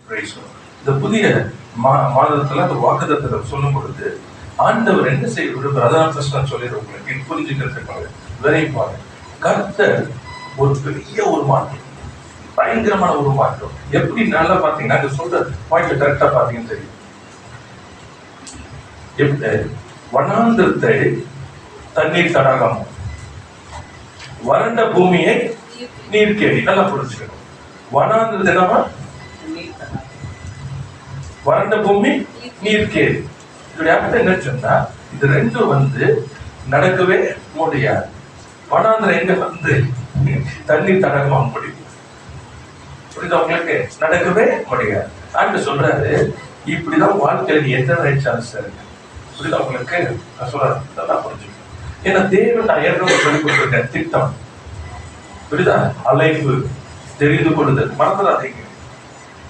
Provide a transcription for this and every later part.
இந்த புதிய மாதத்துல அந்த வாக்குத்தத்தத்தை சொல்லும் பொழுது ஆண்டவர் என்ன செய்ய விரும்புகிறார்? அதான் ஃபர்ஸ்ட் நான் சொல்லிடுறேன் உங்களுக்கு புரிஞ்சுக்கிறதுக்காக. Very important. கர்த்தர் ஒரு பெரிய ஒரு மாற்றம், பயங்கரமான ஒரு மாற்றம். எப்படி நல்லா பாத்தீங்கன்னா இந்த சொல்ற பாயிண்ட்ல கரெக்டா பாத்தீங்கன்னு தெரியும். எப்படி வனாந்திரத்தை தண்ணீர் தடாகம், வறண்ட பூமியை நீர் கேடி. நல்லா புரிஞ்சுக்கணும். வனாந்திரத்தை என்னமா? வறண்ட பூமி நீர் கேடி. இதோட அர்த்தம் என்ன சொன்னா, இது ரெண்டும் நடக்கவே முடியாது. வனாந்திரம் எங்க தண்ணீர் தடாகமா முடியும். புரியுதா உங்களுக்கு? நடக்கவே முடியாது. ஆண்டு சொல்றாரு, இப்படிதான் வாழ்க்கையில் எத்தனை ரைட் சரி. புரியுதா உங்களுக்கு? நான் சொல்றேன், நல்லா புரிஞ்சுக்கணும். ஏன்னா தேவன் நான் ஏற்கனவே சொல்லிக் கொடுத்துருக்கேன் திட்டம். புரியுதா? அழைப்பு, தெரிந்து கொள்ளுதல், மறந்துடாதீங்க.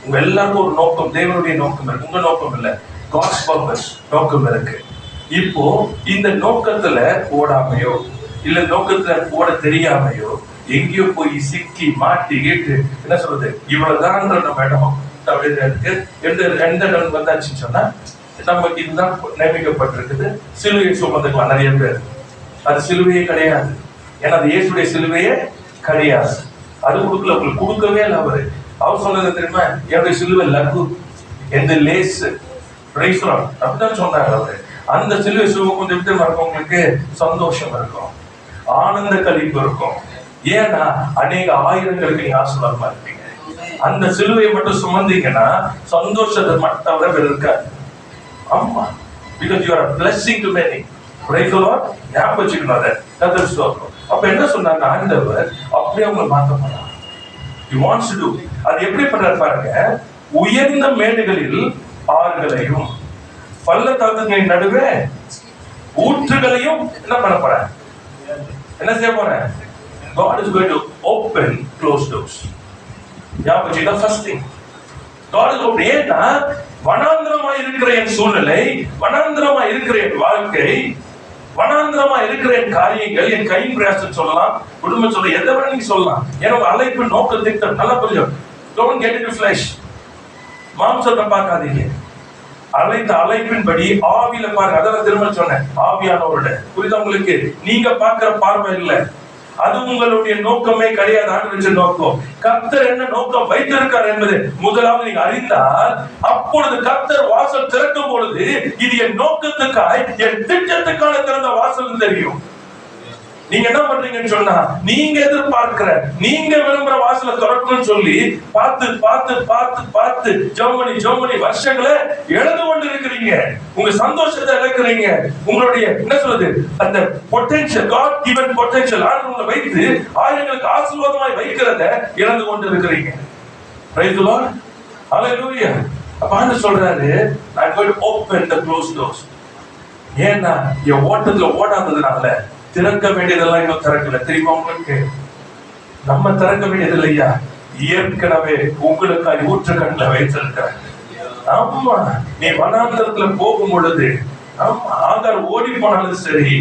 உங்க எல்லாருக்கும் ஒரு நோக்கம், தேவனுடைய நோக்கம் இருக்கு. உங்க நோக்கம் இல்ல, God's purpose நோக்கம் இருக்கு. இப்போ இந்த நோக்கத்துல ஓடாமையோ இல்ல நோக்கத்துல ஓட தெரியாமையோ எங்கேயோ போய் சிக்கி மாட்டி கேட்டு என்ன சொல்றது, இவ்வளவுதான் நம்ம இடம் அப்படின்னு எந்த இடம் வந்தாச்சுன்னு சொன்னா, நமக்கு இதுதான் நியமிக்கப்பட்டிருக்குது. சிலுவையை சுமந்துக்கலாம் நிறைய பேர். அது சிலுவையே கிடையாது. ஏன்னா அது இயேசுடைய சிலுவையே கிடையாது. அது கொடுக்கல, உங்களுக்கு கொடுக்கவே இல்லை. அவர் சொன்னது தெரியுமா? என்னுடைய சிலுவை லகு, எந்த லேஸ் அப்படிதான் சொன்னார் அவரு. அந்த சிலுவை சுமக்கும் விதமா இருக்கும், உங்களுக்கு சந்தோஷம் இருக்கும், ஆனந்த கழிப்பு இருக்கும். ஏன்னா அநேக ஆயிரங்களுக்கு நீங்க ஆசீர்வாதமா இருப்பீங்க. அந்த சிலுவையை மட்டும் சுமந்தீங்கன்னா சந்தோஷத்தை மட்டும் வேற இருக்காது. ஆமா, because you are a blessing to many. Praise the Lord. ஞாபகம் வச்சுக்கணும் அதை. கர்த்தர் ஸ்தோத்திரம். அப்ப என்ன சொன்னாங்க ஆண்டவர்? அப்படியே அவங்க மாத்த போறார். He wants to do. அது எப்படி பண்றாரு பாருங்க. உயர்ந்த மேடுகளில் ஆறுகளையும் பள்ளத்தாக்குகளின் நடுவே ஊற்றுகளையும் என்ன பண்ண போறேன்? என்ன செய்ய போறேன்? God is going to open closed doors. ஞாபகம் வச்சுக்கணும். first thing God is open. ஏன்னா வனாந்திரமா இருக்கிற என் சூழ்நிலை, வனாந்திரமா இருக்கிற என் வாழ்க்கை, வனாந்திரமா இருக்கிற என் காரியங்கள், என் கையின் பிரயாசம் சொல்லலாம், குடும்பம் சொல்ல, எதை வேணா நீங்க சொல்லலாம். ஏன்னா அழைப்பு நோக்க திட்டம் நல்லா புரியும். Don't get into flesh. மாம்சத்தை பார்க்காதீங்க. அழைத்த அழைப்பின்படி ஆவியில பாருங்க. அதான் திரும்ப சொன்னேன், ஆவியானவரோட. புரியுதா உங்களுக்கு? நீங்க பார்க்கிற பார்வை இல்லை, அது உங்களுடைய நோக்கமே கிடையாது. ஆண்டு வச்ச நோக்கம். கர்த்தர் என்ன நோக்கம் வைத்திருக்கார் என்பது முதலாவது நீங்க அறிந்தால், அப்பொழுது கர்த்தர் வாசல் திறக்கும் பொழுது இது என் நோக்கத்துக்காய், என் திட்டத்துக்கான திறந்த வாசல் தெரியும். நீங்க என்ன பண்றீங்கன்னு சொன்னா, நீங்க எதிர்பார்க்கிற, நீங்க விரும்புற வாசலை திறக்கணும்னு சொல்லி பார்த்து பார்த்து பார்த்து பார்த்து ஜெர்மனி வருஷங்களை எழுந்து கொண்டு இருக்கிறீங்க. உங்க சந்தோஷத்தை இழக்கிறீங்க. உங்களுடைய என்ன சொல்றது, அந்த பொட்டன்ஷியல், காட் கிவன் பொட்டன்ஷியல் ஆண்டவரை வைத்து ஆயிரங்களுக்கு ஆசீர்வாதமாய் வைக்கிறத இழந்து கொண்டு இருக்கிறீங்க. Praise the lord. ஹalleluya. அப்ப ஆண்டவர் சொல்றாரு, I'm going to open the closed doors. ஏன்னா என் ஓட்டத்துல ஓடாததுனால திறக்க வேண்டியதெல்லாம் இன்னும் திறக்கல. தெரியுமா உங்களுக்கு? நம்ம திறக்க வேண்டியது இல்லையா, ஏற்கனவே உங்களுக்காக ஊற்றுக்கண்ணில் வைத்திருக்கிறேன். ஆமா, நீ வனாந்தரத்துல போகும் பொழுது, ஆமா, ஆகார் ஓடி போனாலும் சரி,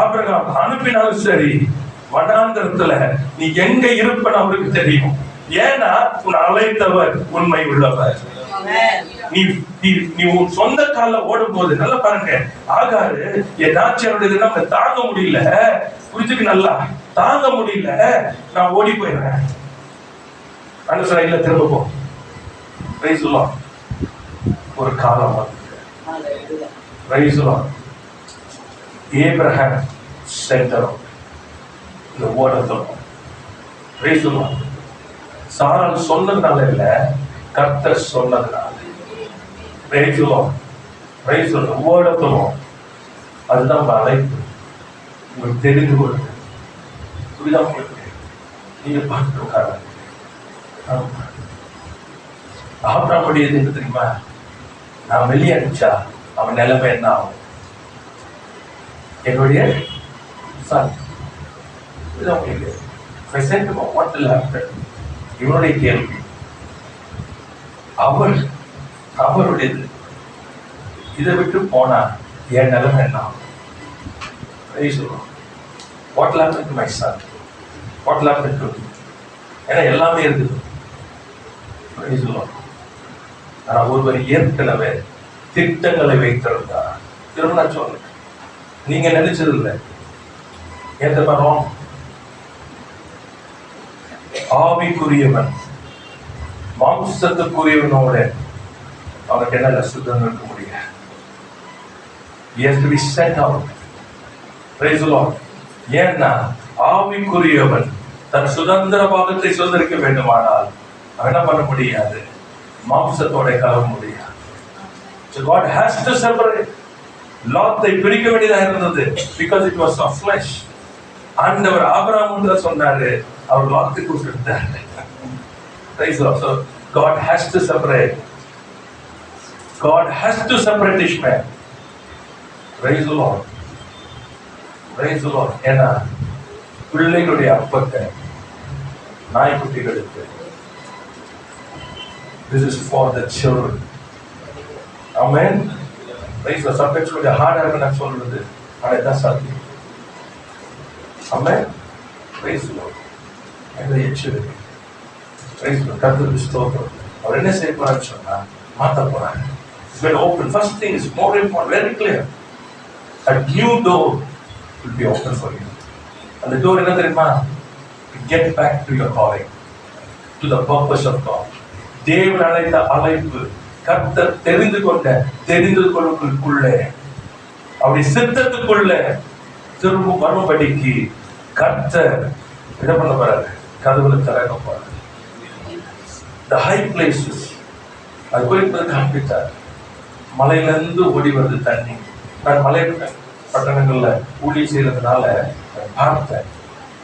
ஆபிரகாம் அனுப்பினாலும் சரி, வனாந்தரத்துல நீ எங்க இருப்பன்னு அவருக்கு தெரியும். ஏன்னா உன் அழைத்தவர் உண்மை உள்ளவர். நீ உன் சொந்த கால ஓடும் போது நல்லா பாருங்க. ஆகாரு என் நாச்சியாருடைய நம்ம தாங்க முடியல, புரிஞ்சுக்கு நல்லா தாங்க முடியல, நான் ஓடி போயிடுறேன். அந்த இல்ல திரும்ப போ. Price the Lord. ஒரு காலம் வந்து price the Lord. Abraham centre இந்த ஓடத்தோம். Price the Lord. சாராள் சொன்னதுனால இல்ல, கர்த்தர் சொன்னதுனால. Praise the Lord. Praise the Lord. Word of the Lord. அதுதான் அழைப்பு. உங்களுக்கு தெரிந்து கொள்ளுங்க. புரியுதா உங்களுக்கு? நீங்க பார்த்து உட்கார. ஆபிரகாமுடைய என்ன தெரியுமா? நான் வெளியே அனுப்பிச்சா அவன் நிலைமை என்ன ஆகும்? என்னுடைய சன். புரியுதா உங்களுக்கு? Present about what will happen. இவனுடைய கேள்வி. அவருடையது. இதை விட்டு போனா என் நிலைமை என்ன ஆகும்? What will happen to my son? What will happen to me? ஏன்னா எல்லாமே இருக்குது. Praise the Lord. ஆனா ஒருவர் ஏற்கனவே திட்டங்களை வைத்திருந்தார். திரும்ப நான் சொல்றேன், நீங்க நினைச்சது இல்லை. ஏன் வரோம்? ஆவிக்குரியவன் மாம்சத்துக்குரியவனோட அவனுக்கு என்ன சுத்தம் இருக்க முடியும்? He has to be set out. Praise the Lord. ஏன்னா ஆவிக்குரியவன் தன் சுதந்திர பாகத்தை சுதந்திரிக்க வேண்டுமானால் அவன் என்ன பண்ண முடியாது? மாம்சத்தோட கலவ முடியாது. So God has to separate. லாத்தை பிரிக்க வேண்டியதா இருந்தது, because it was of flesh. ஆண்டவர் ஆபிரகாமுக்கு சொன்னாரு, அவர் லாத்துக்கு கொடுத்தாரு. Praise the Lord. So God has to separate. God has to separate Ishmael. Praise the Lord. Praise the Lord. ஏன்னா பிள்ளைகளுடைய அப்பத்தை நாய்க்குட்டிகளுக்கு, this is for the children. Amen. Praise the Lord. Sometimes கொஞ்சம் ஹார்டா இருக்கு நான் சொல்றது, ஆனா இதான் சத்தியம். Amen. Praise the Lord. எங்களை எச்சரிக்கை. Praise the Lord. கர்த்தருக்கு ஸ்தோத்திரம். அவர் என்ன செய்ய போறான்னு சொன்னா மாத்த போறாங்க. It's going to open. First thing is more important, very clear. A new door will be open for you. And the door என்ன தெரியுமா? To get back to your calling, to the purpose of God. தேவன் அழைத்த அழைப்பு, கர்த்தர் தெரிந்து கொள்ளுக்குள்ளே அப்படி சித்தத்துக்குள்ள திரும்ப வரும்படிக்கு கர்த்தர் என்ன பண்ண போறாரு? கதவுல திறக்க போறாரு. The high places, அது குறிப்பிட்ட காண்பித்தார். மலையில இருந்து ஓடி வருது தண்ணி. நான் மலை பட்டணங்கள்ல ஊழி செய்யறதுனால பார்த்தேன்.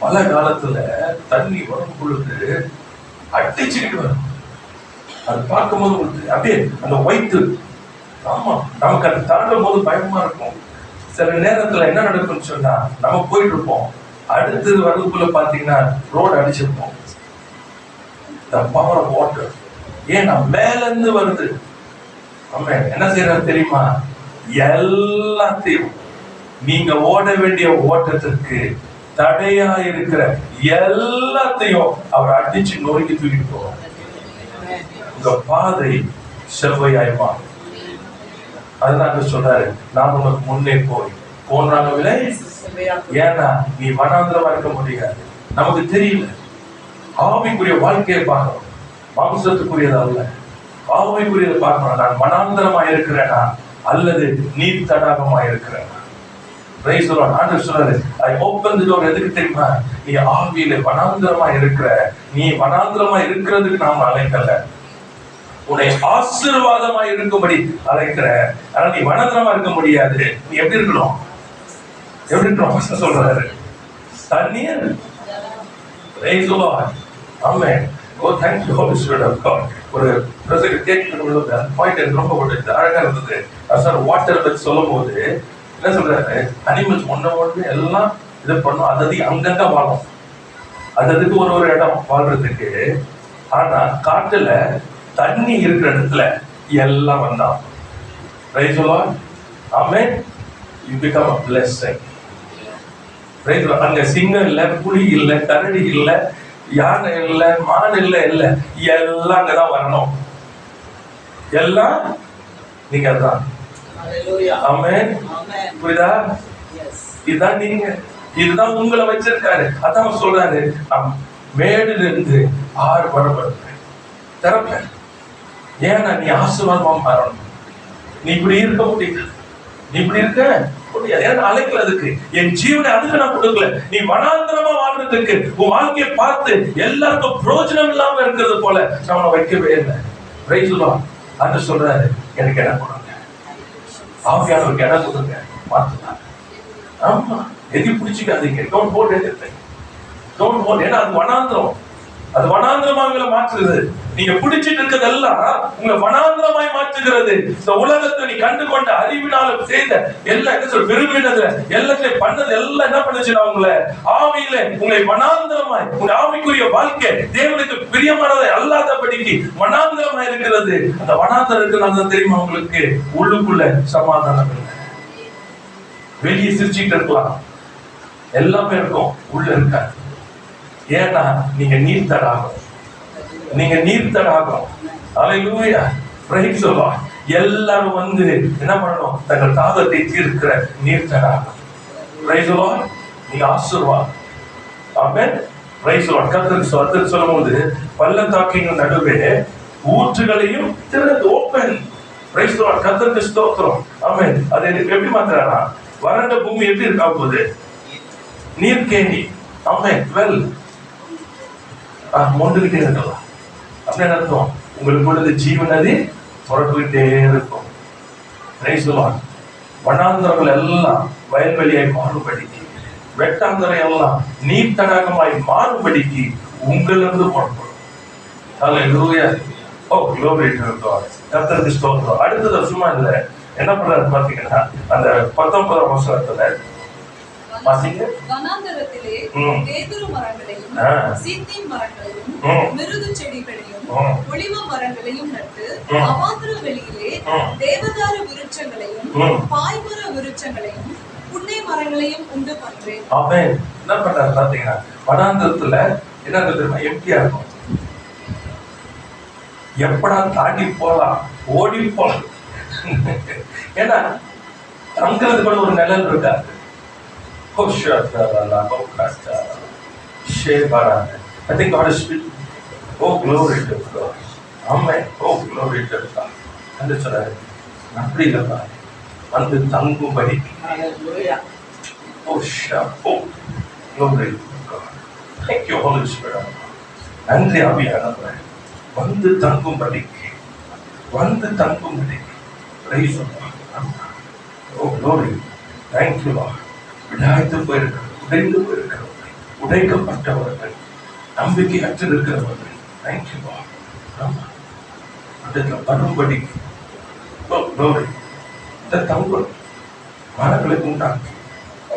மழை காலத்துல தண்ணி வரும் பொழுது அடிச்சுக்கிட்டு வரும். அது பார்க்கும்போது உங்களுக்கு அப்படியே அந்த ஒயிட்டு, ஆமா நமக்கு அது தாண்டும் போது பயமா இருக்கும். சில நேரத்துல என்ன நடக்கும்னு சொன்னா, நம்ம போயிட்டு இருப்போம், அடுத்தது வரதுக்குள்ள பாத்தீங்கன்னா road அடிச்சிருப்போம். The power of water. ஏன்னா மேல இருந்து வருது. ஆமா, என்ன செய்யறது தெரியுமா? எல்லாத்தையும் நீங்க ஓட வேண்டிய ஓட்டத்திற்கு தடையா இருக்கிற எல்லாத்தையும் அவர் அடிச்சு நோக்கி தூக்கிட்டு போவார். உங்க பாதை செவ்வையாய்மா. அதுதான் சொல்றாரு, நான் உனக்கு முன்னே போனாங்களே. ஏன்னா நீ வனாந்திரமா இருக்க முடியாது. நமக்கு தெரியல. ஆவிக்குரிய வாழ்க்கையை பார்க்கணும், மாம்சத்துக்குரியது அல்ல. ஆவிக்குரியதை பார்க்கணும். நான் வனாந்திரமா இருக்கிறேனா அல்லது நீர் தடாகமா இருக்கிறேனா? Praise the Lord. ஆண்டவர் சொல்றாரு, I open the door. எதுக்கு தெரியுமா? நீ ஆவியில வனாந்திரமா இருக்கிற. நீ வனாந்திரமா இருக்கிறதுக்கு நாம் அழைக்கல, உன்னை ஆசீர்வாதமா இருக்கும்படி அழைக்கிற. ஆனா நீ வனாந்திரமா இருக்க முடியாது. நீ எப்படி இருக்கணும்? எப்படி இருக்கணும் சொல்றாரு? தண்ணீர். Praise the Lord. Amen. Oh, thank you, Holy Spirit of God. ஒரு பிரசங்க கேட்கிறது பாயிண்ட் எனக்கு ரொம்ப பிடிச்சது, அழகா இருந்தது. சார் வாட்டர் பத்தி சொல்லும் போது என்ன சொல்றாரு? அனிமல்ஸ் ஒண்ணு எல்லாம் இது பண்ணும், அது அங்கங்க வாழும், அதுக்கு ஒரு இடம் வாழ்றதுக்கு. ஆனா காட்டுல தண்ணி இருக்கிற இடத்துல எல்லாம் வந்தான். Praise the Lord. Amen. You become a blessing. Praise the Lord. அங்க சிங்கம் இல்ல, புலி இல்ல, கரடி இல்ல, யானை இல்ல, மான் இல்ல, எல்லாம் அங்கதான் வரணும். எல்லாம் நீங்க தான். ஆமென். புரியுதா? இதுதான் நீங்க, இதுதான் உங்களை வச்சிருக்காரு. அதான் சொல்றாரு, மேடுல இருந்து ஆறு வரப்படுறேன் திறப்பேன். ஏன்னா நீ ஆசீர்வாதமா மாறணும். நீ இப்படி இருக்க முடியாது, நீ இப்படி இருக்க முடியாது. ஏன்னா அழைக்கல, அதுக்கு என் ஜீவனை அதுக்கு நான் கொடுக்கல. நீ வனாந்திரமா வாழ்றதுக்கு உன் வாழ்க்கையை பார்த்து எல்லாருக்கும் பிரயோஜனம் இல்லாம இருக்கிறது போல நான் வைக்கவே இல்லை. Praise the Lord. அது சொல்றாரு, எனக்கு இடம் கொடுங்க, ஆவியானவருக்கு இடம் கொடுங்க, மாத்துனாங்க. ஆமா, எதையும் பிடிச்சிக்காதீங்க. Don't hold anything. Don't hold. ஏன்னா அது வனாந்திரம். அது வனாந்திரமாக மாற்றுகிறது. நீங்க பிடிச்சிட்டு இருக்கிறதெல்லாம் உங்களை வனாந்திரமாய் மாற்றுகிறது. இந்த உலகத்தை நீ கண்டு கொண்ட அறிவினாலும் செய்த எல்லாம் என்ன சொல்ற விரும்பினது எல்லாத்தையும் பண்ணது எல்லாம் என்ன பண்ணுச்சுன்னா உங்களை ஆவியில உங்களை வனாந்திரமாய், உங்க ஆவிக்குரிய வாழ்க்கை தேவனுக்கு பிரியமானதை அல்லாதபடிக்கு வனாந்திரமாய் இருக்கிறது. அந்த வனாந்திரம் இருக்கிறது தெரியுமா உங்களுக்கு? உள்ளுக்குள்ள சமாதானம் இல்லை. வெளியே சிரிச்சுட்டு இருக்கலாம், எல்லாமே இருக்கும், உள்ள இருக்காது. ஏன்னா நீங்க நீர்த்தடாகும், நீங்க நீர்த்தடாகும். அல்லேலூயா, பிரைஸ் தி லார்ட். எல்லாரும் வந்து என்ன பண்ணணும்? தங்கள் தாகத்தை தீர்க்கிற நீர் தடாகம். Price the lord. நீங்க ஆசீர்வாதம். ஆமென். Praise the lord. கர்த்தர் சொல்லும்போது பள்ளத்தாக்கின் நடுவே ஊற்றுகளையும் திறந்து ஓப்பன். Price the lord. கர்த்தருக்கு ஸ்தோத்திரம். ஆமென். அதை எப்படி மாத்துறாரா? வறண்ட பூமி எப்படி இருக்கா போகுது? நீர் கேணி. ஆமென். வெல் மொண்டுகிட்டே இருக்கலாம். அப்படின்னு அர்த்தம், உங்களுக்கு பொழுது ஜீவ நதி புறப்பட்டுக்கிட்டே இருக்கும். Price the Lord. வனாந்தரங்கள் எல்லாம் வயல்வெளியாய் மாறுபடிக்கு, வெட்டாந்தரை எல்லாம் நீர் தடாகமாய் மாறுபடிக்கு உங்களிருந்து புறப்படும். ஹல்லேலூயா. ஓ glory to God. கர்த்தருக்கு ஸ்தோத்திரம். அடுத்தது சும்மா இல்ல, என்ன பண்றாரு பாத்தீங்கன்னா அந்த 19ஆம் வசனத்துல வாசிங்க. வனாந்தரத்திலே கேதுரு மரங்களையும் சீத்திம் மரங்களையும் மிருது செடிகளையும் ஒலிவ மரங்களையும் நட்டு அவாந்தர வெளியிலே தேவதாரு விருட்சங்களையும் பாய்மர விருட்சங்களையும் புன்னை மரங்களையும் உண்டு பண்றேன். ஆமென். என்ன பண்றாரு பாத்தீங்கன்னா வனாந்தரத்துல என்ன தெரியுமா? எம்டியா இருக்கும். எப்படா தாண்டி போலாம், ஓடி போலாம். ஏன்னா தங்கிறது கூட ஒரு நிழல் இருக்காது. I think God is speaking. Oh glory to God. Amen. Oh glory to God. அந்த சொல்றாரு, அப்படி இல்லப்பா, வந்து தங்கும்படி. Oh glory to God. Thank you Holy Spirit. நன்றி ஆவியானவரே. வந்து தங்கும்படிக்கு, வந்து தங்கும்படிக்கு. Praise the Lord. Oh glory. Thank you Lord. விடாய்த்து போயிருக்கிறது, உடைந்து போயிருக்கிறவர்கள், உடைக்கப்பட்டவர்கள், நம்பிக்கை அற்று இருக்கிறவர்கள், தேங்க்யூ லார்ட். ஆமா, அதுக்கு வரும்படி இந்த தங்கம் மரங்களை உண்டாக்கி,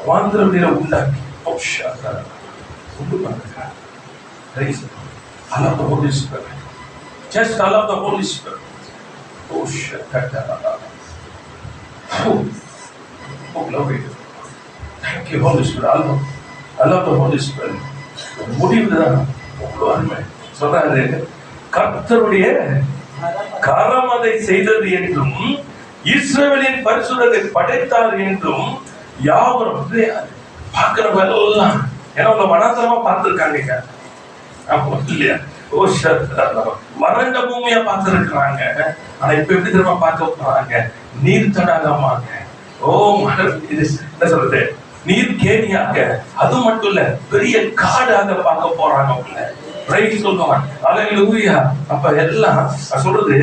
வாந்திர நீரை உண்டாக்கி, உண்டு பண்ணுகிறார். I love the Holy Spirit. Just I love the Holy Spirit. Oh glory. Thank you Holy Spirit. I love the Holy Spirit. முடிவுதான் அவ்வளவு அருமை. சொல்றாரு, கர்த்தருடைய கரம் அதை செய்தது என்றும் இஸ்ரவேலின் பரிசுத்தத்தை படைத்தார் என்றும் யாவரும் பார்க்கிறவங்க எல்லாம் ஏன்னா உங்க வனாந்தரமா பார்த்திருக்காங்க இல்லையா? வறண்ட பூமியா பார்த்திருக்கிறாங்க. ஆனா இப்ப எப்படி தெரியுமா பார்க்க போறாங்க? நீர் தடாகமாக, என்ன சொல்றது, நீர் கேணியாக, அது மட்டும் இல்ல பெரிய காடாக பார்க்க போறாங்க. அல்லேலூயா. அப்ப எல்லாம் சொல்றது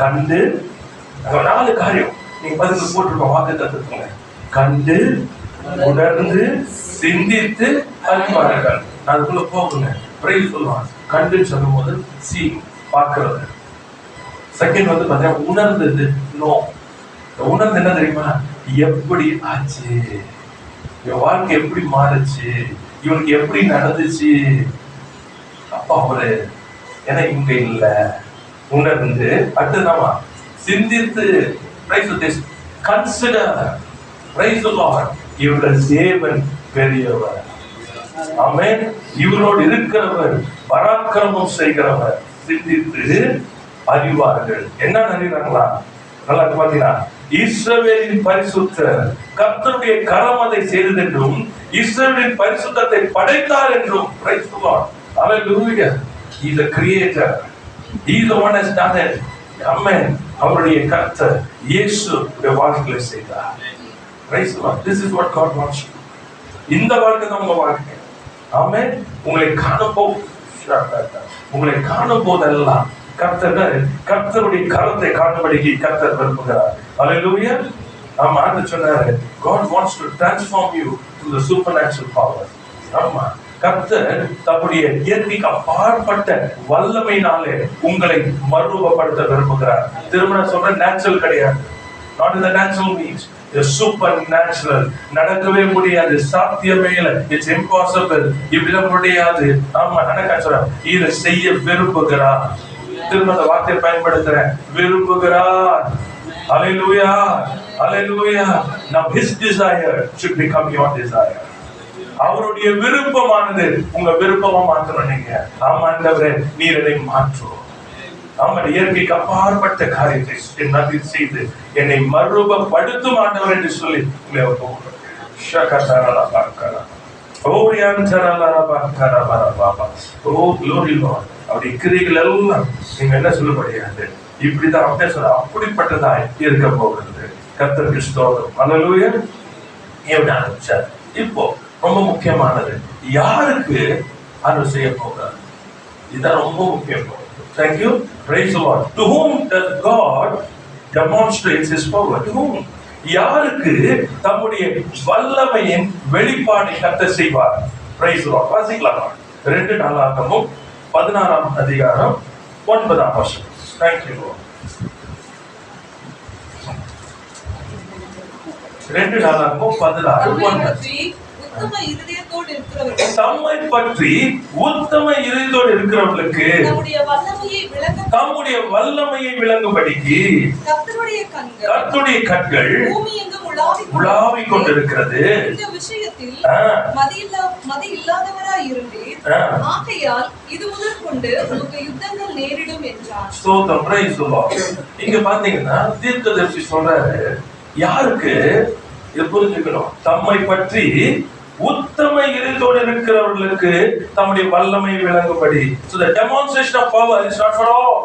கண்டு, 4 காரியம் நீங்க பதில் போட்டிருக்கோம் வாக்குத்தத்தத்துல. கண்டு, உணர்ந்து, சிந்தித்து அறிவார்கள். நான் அதுக்குள்ள போகுங்க. பிரைஸ் சொல்லுவாங்க. கண்டுன்னு சொல்லும் போது சி பார்க்கிறது. செகண்ட் வந்து பாத்தீங்கன்னா உணர்ந்தது. நோ, உணர்ந்து என்ன தெரியுமா? எப்படி ஆச்சு, இவன் வாழ்க்கை எப்படி மாறுச்சு, இவனுக்கு எப்படி நடந்துச்சு, அப்பா அவரு ஏன்னா இவங்க இல்ல. உணர்ந்து அடுத்ததாமா சிந்தித்து, கன்சிடர், இவருடைய தேவன் பெரியவர். ஆமென். இவரோடு இருக்கிறவர் பராக்கிரமம் செய்கிறவர். சிந்தித்து அறிவார்கள். என்ன அறிவாங்களா? நல்லா பாத்தீங்கன்னா, இஸ்ரவேலின் பரிசுத்தர், கர்த்தருடைய கரம் அதை செய்தது என்றும் இஸ்ரவேலின் பரிசுத்தத்தை படைத்தார் என்றும். Praise the Lord. Hallelujah. He is the creator. He is the one who has done it. Amen. அவருடைய கர்த்தர் இயேசு வாழ்க்கையில செய்தார். Praise the Lord. This is what God wants you. இந்த வாழ்க்கை தான் உங்க வாழ்க்கை. ஆமென். உங்களை காணும் போதெல்லாம் கர்த்தருடைய கரத்தை காணும்படிக்கு கர்த்தர் விரும்புகிறார். Hallelujah. ஆமா, அது சொன்னாரு, God wants to transform you to the supernatural power. ஆமா, கர்த்தர் தம்முடைய இயற்கைக்கு அப்பாற்பட்ட வல்லமையினாலே உங்களை மறுரூபப்படுத்த விரும்புகிறார். திரும்ப சொல்ற நேச்சுரல் கிடையாது. Not in the natural means. The supernatural. நடக்கவே முடியாது, சாத்தியமே இல்லை. It's impossible. இப்படி முடியாது. ஆமா, நடக்க சொல்ற இதை செய்ய விரும்புகிறார். திரும்ப அந்த வார்த்தையை பயன்படுத்துறேன், விரும்புகிறார். Hallelujah. Hallelujah. Now his desire should become your desire. அவருடைய விருப்பமானது உங்க விருப்பமா மாற்றணும். நீங்க ஆமாண்டவரே நீர் என்னை மாற்றும். அவன் இயற்கைக்கு அப்பாற்பட்ட காரியத்தை என் மத்தியில் செய்து என்னை மறுரூபப்படுத்தும் ஆண்டவர் என்று சொல்லி அப்படி கிரிகள் எல்லாம் நீங்க என்ன சொல்ல முடியாது, இப்படிதான் அப்படியே சொல்ல அப்படிப்பட்டதா இருக்க போகிறது. கர்த்தருக்கு ஸ்தோத்திரம். அல்லேலூயா. எப்படி ஆரம்பிச்சார்? இப்போ ரொம்ப முக்கியமானது, யாருக்கு ஆண்டவர் செய்ய போகிறார், இதுதான் ரொம்ப முக்கியம். Thank you. Praise the Lord. To whom does God demonstrates His power? To whom? யாருக்கு தம்முடைய வல்லமையின் வெளிப்பாடை கர்த்தர் செய்வார்? Praise the Lord. வாசிக்கலாம். 2 நாளாகமம் 16ஆம் அதிகாரம் 9ஆம் வசனம். Thank you Lord. 2 நாளாகமம் 16:9. தம்மை பற்றி உத்தம இதயத்தோடு இருக்கிறவர்களுக்கு தம்முடைய வல்லமையை விளங்கும்படிக்கு கர்த்தருடைய கண்கள் உலாவிக் கொண்டிருக்கிறது. இந்த விஷயத்தில் மதி இல்லாதவராய் இருந்தீர், ஆகையால் இது முதல் கொண்டு உங்களுக்கு யுத்தங்கள் நேரிடும் என்றார். ஸ்தோத்திரம். Price the Lord. இங்க பாத்தீங்கன்னா தீர்க்கதரிசி சொல்றாரு, யாருக்கு இது புரிஞ்சுக்கணும், தம்மை பற்றி உத்தம இதயத்தோடு இருக்கிறவர்களுக்கு தம்முடைய வல்லமை விளங்கும்படி. So the demonstration of power is not for all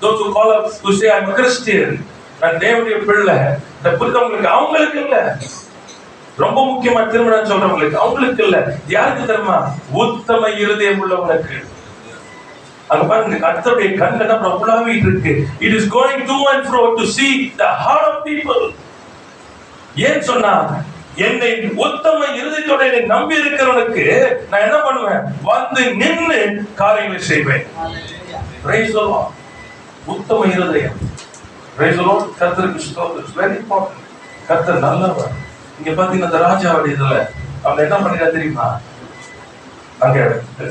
those who call up to say I'm a Christian, நான் தேவனுடைய பிள்ளை. இந்த புரிதவங்களுக்கு, அவங்களுக்கு இல்ல. ரொம்ப முக்கியமா திருமணம் சொல்றவங்களுக்கு, அவங்களுக்கு இல்ல. யாருக்கு தெரியுமா? உத்தம இருதயம் உள்ளவங்களுக்கு. அங்க பாருங்க, கர்த்தருடைய கண்கள் நம்ம உலாவிட்டு இருக்கு. It is going to and fro to see the heart of people. ஏன் சொன்னா, என்னை உத்தம இருதயத்தோட என்னை நம்பி இருக்கிறவனுக்கு நான் என்ன பண்ணுவேன், வந்து நின்று காரியங்களை செய்வேன். Praise the Lord. உத்தம இருதயம். Praise the Lord. கர்த்தருக்கு ஸ்தோத்திரம். It's very important. கர்த்தர் நல்லவர். இங்க பாத்தீங்கன்னா இந்த ராஜாவுடைய இதுல அவன் என்ன பண்ணிட்டா தெரியுமா, அங்க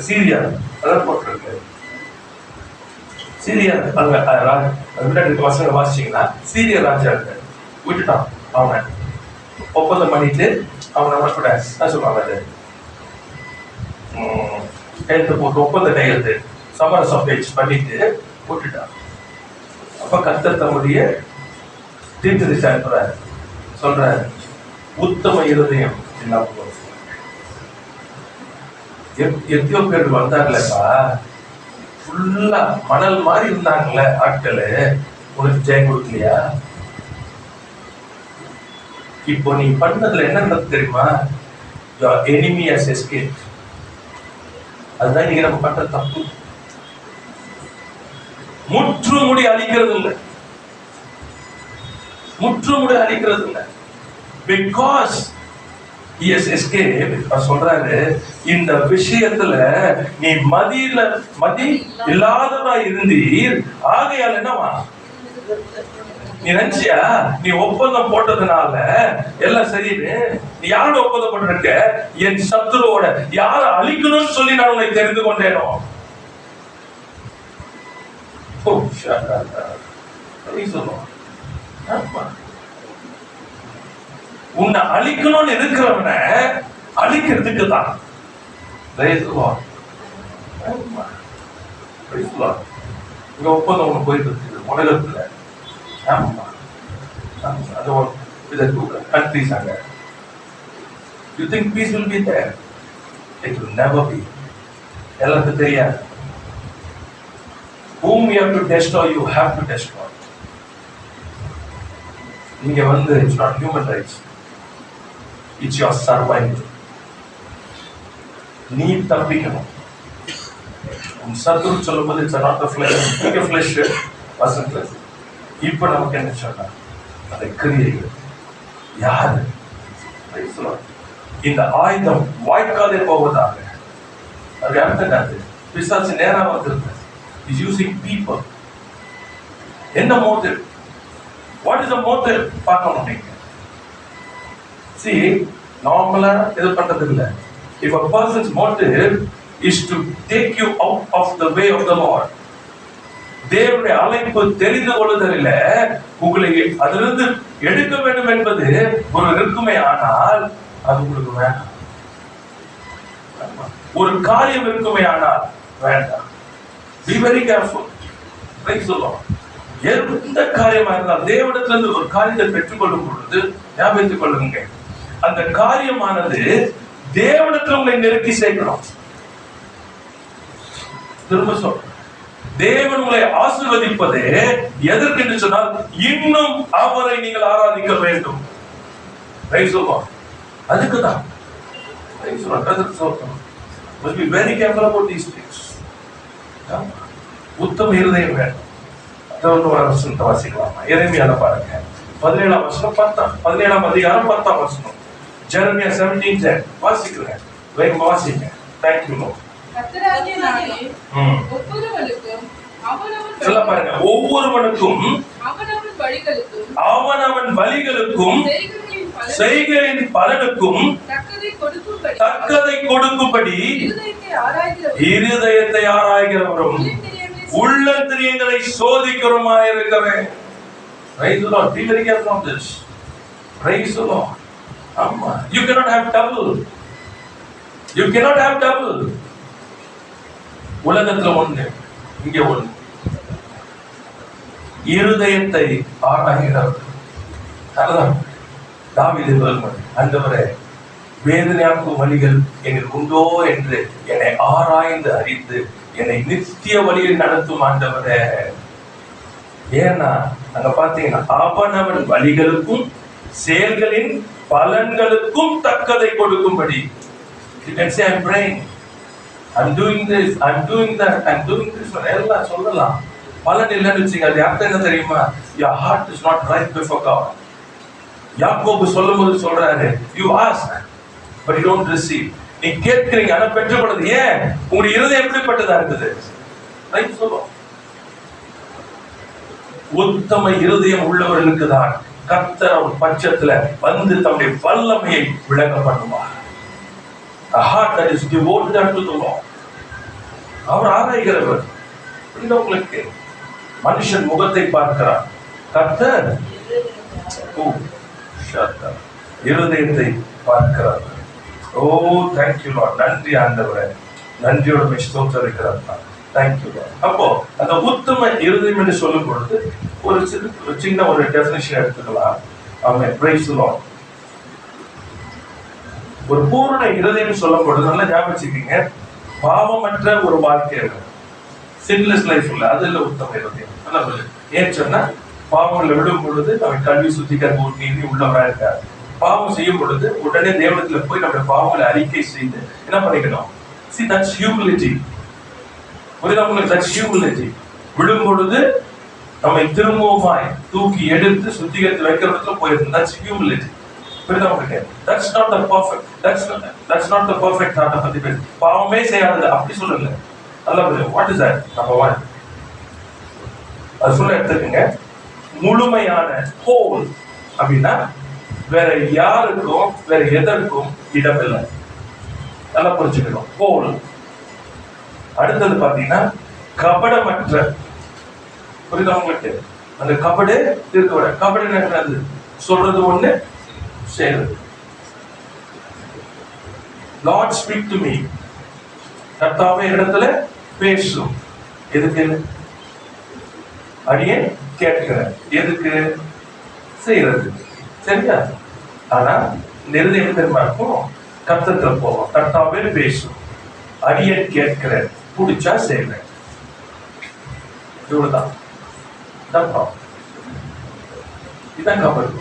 சீரியா அதான் போட்டிருக்கு. சீரியா அங்க வசங்க வாசிச்சீங்கன்னா சீரிய ராஜா விட்டுட்டான். அவனை ஒப்பந்தம் பண்ணிட்டு அவனை கூட என்ன சொல்றாங்க, கையெழுத்து போட்டு ஒப்பந்த கையெழுத்து சமரசம் பேச்சு பண்ணிட்டு போட்டுட்டான். அப்ப கர்த்தர் தம்முடைய தீர்க்கதரிசி அனுப்புறாரு, சொல்றாரு, உத்தம இருதயம் இல்லாம எத்தியோப்பியர்கள் வந்தாங்களேப்பா, ஃபுல்லா மணல் மாதிரி இருந்தாங்கல்ல ஆட்களு, உனக்கு ஜெயம் கொடுக்கலையா? இப்போ நீ பண்ணதுல என்ன நடக்குது தெரியுமா? Your enemy has escaped. அதுதான் நீங்க நம்ம பண்ற தப்பு. முற்றுமுடி அழிக்கிறது இல்லை, முற்றுமுடி அழிக்கிறது இல்லை. Because he has escaped. சொல்றாரு, இந்த விஷயத்துல நீ மதி இல்லாதவா இருந்தீர், ஆகையால் என்னவா நீ நினைச்சியா, நீ ஒப்பந்தம் போட்டதுனால எல்லாம் சரின்னு. நீ யாரோட ஒப்பந்தம் போட்டிருக்க? என் சத்துருவோட. யார அழிக்கணும்னு சொல்லி நான் உன்னை தெரிந்து கொண்டேனோ. உன்னை அழிக்கணும்னு இருக்கிறவன அழிக்கிறதுக்கு தான். இங்க ஒப்பந்தம் ஒண்ணு போயிட்டு இருக்கு உலகத்துல. Countries are there. You think peace will be there? It will never be. எல்லாத்துக்கும் தெரியாது. Whom you have to destroy, you have to destroy. இங்க வந்து it's not human rights. It's your survival. நீ தப்பிக்கணும். உன் சத்துரு சொல்லும்போது it's not the flesh. இங்க flesh wasn't flesh. இப்ப நமக்கு என்ன சொன்னா, அதை கிரியைகள் யாரு? இந்த ஆயுதம் வாய்க்காலே போவதாக. அது அர்த்தம் பிசாசு நேரா வந்திருக்கு. He's using people. என்ன motive? What is the motive? பார்க்கணும் நீங்க. See, நார்மலா எது பண்றது இல்ல. If a person's motive is to take you out of the way of the Lord, தேவனுடைய அழைப்பு தெரிந்து கொள்ளுதலில் உங்களை அதிலிருந்து எடுக்க வேண்டும் என்பது ஒரு இருக்குமே, ஆனால் அது உங்களுக்கு வேண்டாம். ஒரு காரியம் இருக்குமே, ஆனால் வேண்டாம். Be very careful. சொல்லுவோம். எந்த காரியமா இருந்தால் தேவனிடத்துல இருந்து ஒரு காரியத்தை பெற்றுக்கொள்ளும் பொழுது ஞாபகத்துக் கொள்ளுங்க, அந்த காரியமானது தேவனிடத்துல உங்களை நெருக்கி சேர்க்கணும். திரும்ப சொல்ல, தேவன் உங்களை ஆசீர்வதிப்பதே எதற்கு என்று சொன்னால் இன்னும் அவரை நீங்கள் ஆராதிக்க வேண்டும். சொல்லுவோம், அதுக்குதான் must be very careful about these things. உத்தம இருதயம் வேண்டும். வசனத்தை வாசிக்கலாமா? எரேமியால பாருங்க, 17ஆம் வசனம் 17ஆம் அதிகாரம் 10ஆம் வசனம். ஜெரமியா 17:10 வாசிக்கிறேன். வேகமா வாசிங்க. Thank you Lord. கர்த்தராகிய நானே ஒவ்வொருவனுக்கும் சொல்ல பாருங்க, ஒவ்வொருவனுக்கும் அவனவன் வழிகளுக்கும் செய்கையின் பலனுக்கும் தக்கதை கொடுக்கும்படி இருதயத்தை ஆராய்கிறவரும் உள்ளந்திரியங்களை சோதிக்கிறவருமாயிருக்கிறேன். Praise the Lord. Be very careful of this. Praise the Lord. Amma, you cannot have double. You cannot have double. உலகத்துல ஒண்ணு, இங்க ஒண்ணு. இருதயத்தை ஆராய்கிறவர். அதுதான் தாவீது சொல்வார், ஆண்டவரே வேதனையாக்கும் வழிகள் எனக்கு உண்டோ என்று என்னை ஆராய்ந்து அறிந்து என்னை நித்திய வழியில் நடத்தும் ஆண்டவரே. ஏன்னா அங்க பாத்தீங்கன்னா அவனவன் வழிகளுக்கும் செயல்களின் பலன்களுக்கும் தக்கதை கொடுக்கும்படி. You can say I'm praying, I'm doing this, I'm doing that, I'm doing this. எல்லாம் சொல்லலாம். பலன் இல்லைன்னு வச்சுங்க, அது அர்த்தம் என்ன தெரியுமா? Your heart is not right before God. யாக்கோபு சொல்லும் போது சொல்றாரு, you ask but you don't receive. நீ கேட்கிறீங்க ஆனா பெற்றுக்கொள்வது. ஏன்? உங்களுடைய இருதயம் எப்படிப்பட்டதா இருக்குது? ரைட் சொல்லுவோம். உத்தம இருதயம் உள்ளவர்களுக்கு தான் கர்த்தர் அவர் பட்சத்துல வந்து தம்முடைய வல்லமையை விளங்க பண்ணுவார். A heart that is devoted unto the Lord. அவர் ஆராய்கிறவர். உங்களுக்கு மனுஷன் முகத்தை பார்க்கிறார், கர்த்தர் இருதயத்தை பார்க்கிறார். ஓ thank you Lord. நன்றி ஆண்டவரே, நன்றியோடு ஸ்தோத்திரிக்கிறார். Thank you Lord. அப்போ அந்த உத்தம இருதயம் என்று சொல்லும் பொழுது ஒரு சின்ன ஒரு டெஃபினிஷன் எடுத்துக்கலாம். ஆமென். Praise the Lord. ஒரு பூரண இருதயம் சொல்லும் பொழுது நல்லா ஞாபகம் வச்சுக்கீங்க, பாவமற்ற ஒரு வாழ்க்கை, சின்லெஸ் லைஃப் உள்ள, அது இல்ல உத்தம இருதயம். ஏன் சொன்னா பாவங்களை விடும் பொழுது நம்ம கல்வி சுத்திகரிப்பு நீதி உள்ளவராக இருக்காரு. பாவம் செய்யும் பொழுது உடனே தேவனத்துல போய் நம்முடைய பாவங்களை அறிக்கை செய்து என்ன பண்ணிக்கணும்? See, that's humility. That's humility. விடும் பொழுது நம்மை திரும்பவுமாய் தூக்கி எடுத்து சுத்திகரித்து வைக்கிறதுல போயிருக்கு. That's humility. That's not the perfect. That's not the perfect thought of the பாவமே செய்யாதது அப்படி சொல்லல. அல்ல, what is that? Number one, அது சொல்ல எடுத்துக்கங்க. முழுமையான ஹோல் அப்படின்னா வேற யாருக்கும் வேற எதற்கும் இடமில்லை. நல்லா புரிஞ்சுக்கணும். ஹோல். அடுத்தது பாத்தீங்கன்னா கபடமற்ற. புரியுதா உங்களுக்கு? அந்த கபடு இருக்க விட. கபடு என்னது? சொல்றது ஒண்ணு, செய்யறது. Lord speak to me. கர்த்தாவே இடத்துல பேசும். எதுக்கு? அடியே கேட்கிறேன். எதுக்கு? செய்யறது. சரியா? ஆனா நிர்ணயம் தெரியுமா இருக்கும்? கர்த்தத்துல போவோம். கர்த்தாவே பேசும், அடியே கேட்கிறேன், பிடிச்சா செய்வேன். இவ்வளவுதான். இதான் கபடு.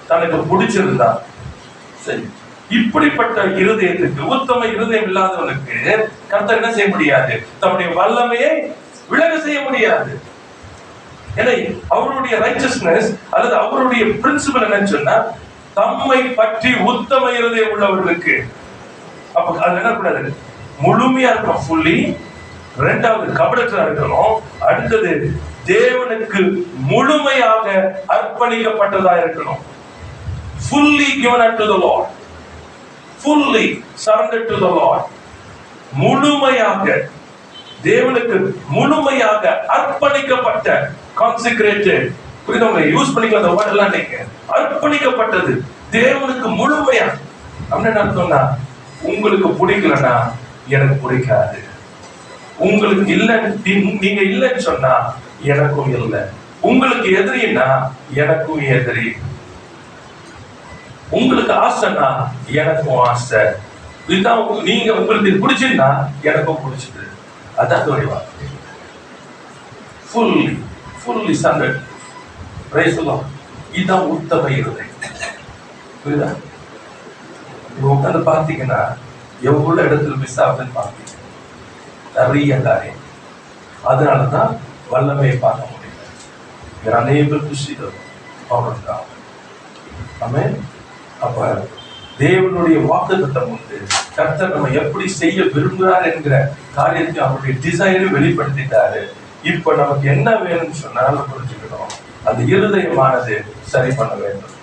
தனக்கு பிடிச்சிருந்தா சரி. இப்படிப்பட்ட இருதயத்துக்கு, உத்தம இருதயம் இல்லாதவனுக்கு கர்த்தர் என்ன செய்ய முடியாது? தம்முடைய வல்லமையை விலக செய்ய முடியாது. ஏன்னா அவருடைய ரைச்சஸ்னஸ் அல்லது அவருடைய பிரின்சிபல் என்னன்னு சொன்னா, தம்மை பற்றி உத்தம இருதயம் உள்ளவர்களுக்கு. அப்ப அது என்ன கூடாது? முழுமையா இருக்கணும், ஃபுல்லி. இரண்டாவது கபடற்றா இருக்கணும். அடுத்தது தேவனுக்கு முழுமையாக அர்ப்பணிக்கப்பட்டதா இருக்கணும். fully given unto the Lord, fully surrendered to the Lord. முழுமையாக தேவனுக்கு முழுமையாக அர்ப்பணிக்கப்பட்ட, consecrated. புரியுதா? யூஸ் பண்ணிக்கலாம் அந்த வேர்ட் எல்லாம். நீங்க அர்ப்பணிக்கப்பட்டது தேவனுக்கு முழுமையா. அப்படின்னு அர்த்தம்னா, உங்களுக்கு பிடிக்கலன்னா எனக்கு பிடிக்காது. உங்களுக்கு இல்லை, நீங்க இல்லைன்னு சொன்னா எனக்கும் இல்லை. உங்களுக்கு எதிரின்னா எனக்கும் எதிரி. உங்களுக்கு ஆசைன்னா எனக்கும் ஆசை. இதுதான் நீங்க உங்களுக்கு பிடிச்சுன்னா எனக்கும் பிடிச்சது. அதான் வார்த்தை. Fully surrender. Price the Lord. இதுதான் உத்தம இருதயம். புரியுதா? உட்காந்து பார்த்தீங்கன்னா எவ்வளவு இடத்துல மிஸ் ஆகுதுன்னு பார்த்தீங்க. நிறைய காரியம். அதனாலதான் வல்லமையை பார்க்க முடியல. We are unable to see the power of God. ஆமென். அப்ப தேவனுடைய வாக்குத்தத்தம் உண்டு. கர்த்தர் நம்ம எப்படி செய்ய விரும்புகிறார் என்கிற காரியத்தை அவருடைய டிசைனை வெளிப்படுத்திட்டாரு. இப்ப நமக்கு என்ன வேணும்னு சொன்னா நம்ம புரிஞ்சுக்கணும். அந்த இருதயமானது சரி பண்ண வேண்டும்.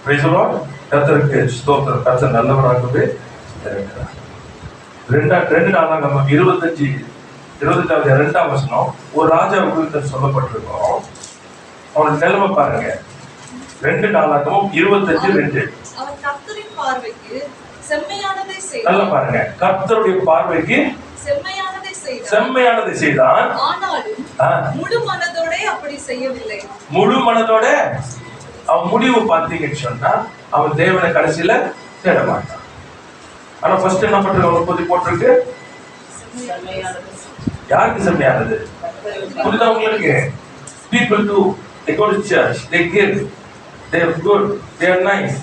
Praise the Lord. கர்த்தருக்கு ஸ்தோத்திரம். கர்த்தர் நல்லவராகவே இருக்கிறார். 2 நாளாகமம் 25 2ஆம் வசனம். ஒரு ராஜா குறித்து சொல்லப்பட்டிருக்கோம். அவனோட நிலைமை பாருங்க. 2 நாளாகமம் 25:2. அவன் கர்த்தரின் பார்வைக்கு செம்மையானதை செய்தான். நல்லா பாருங்க. கர்த்தருடைய பார்வைக்கு செம்மையானதை செய்தான். ஆனாலும் முழு மனதோட அப்படி செய்யவில்லை. முழு மனதோட அவன் முடிவு பார்த்தீங்கன்னு சொன்னா அவன் தேவனை கடைசியில தேட மாட்டான். ஆனா ஃபர்ஸ்ட் என்ன பண்றாங்க? பொதி போட்டிருக்கு. யாருக்கு செம்மையானது? புரியுதா உங்களுக்கு? People do, they go to church, they give, they are good, they are nice.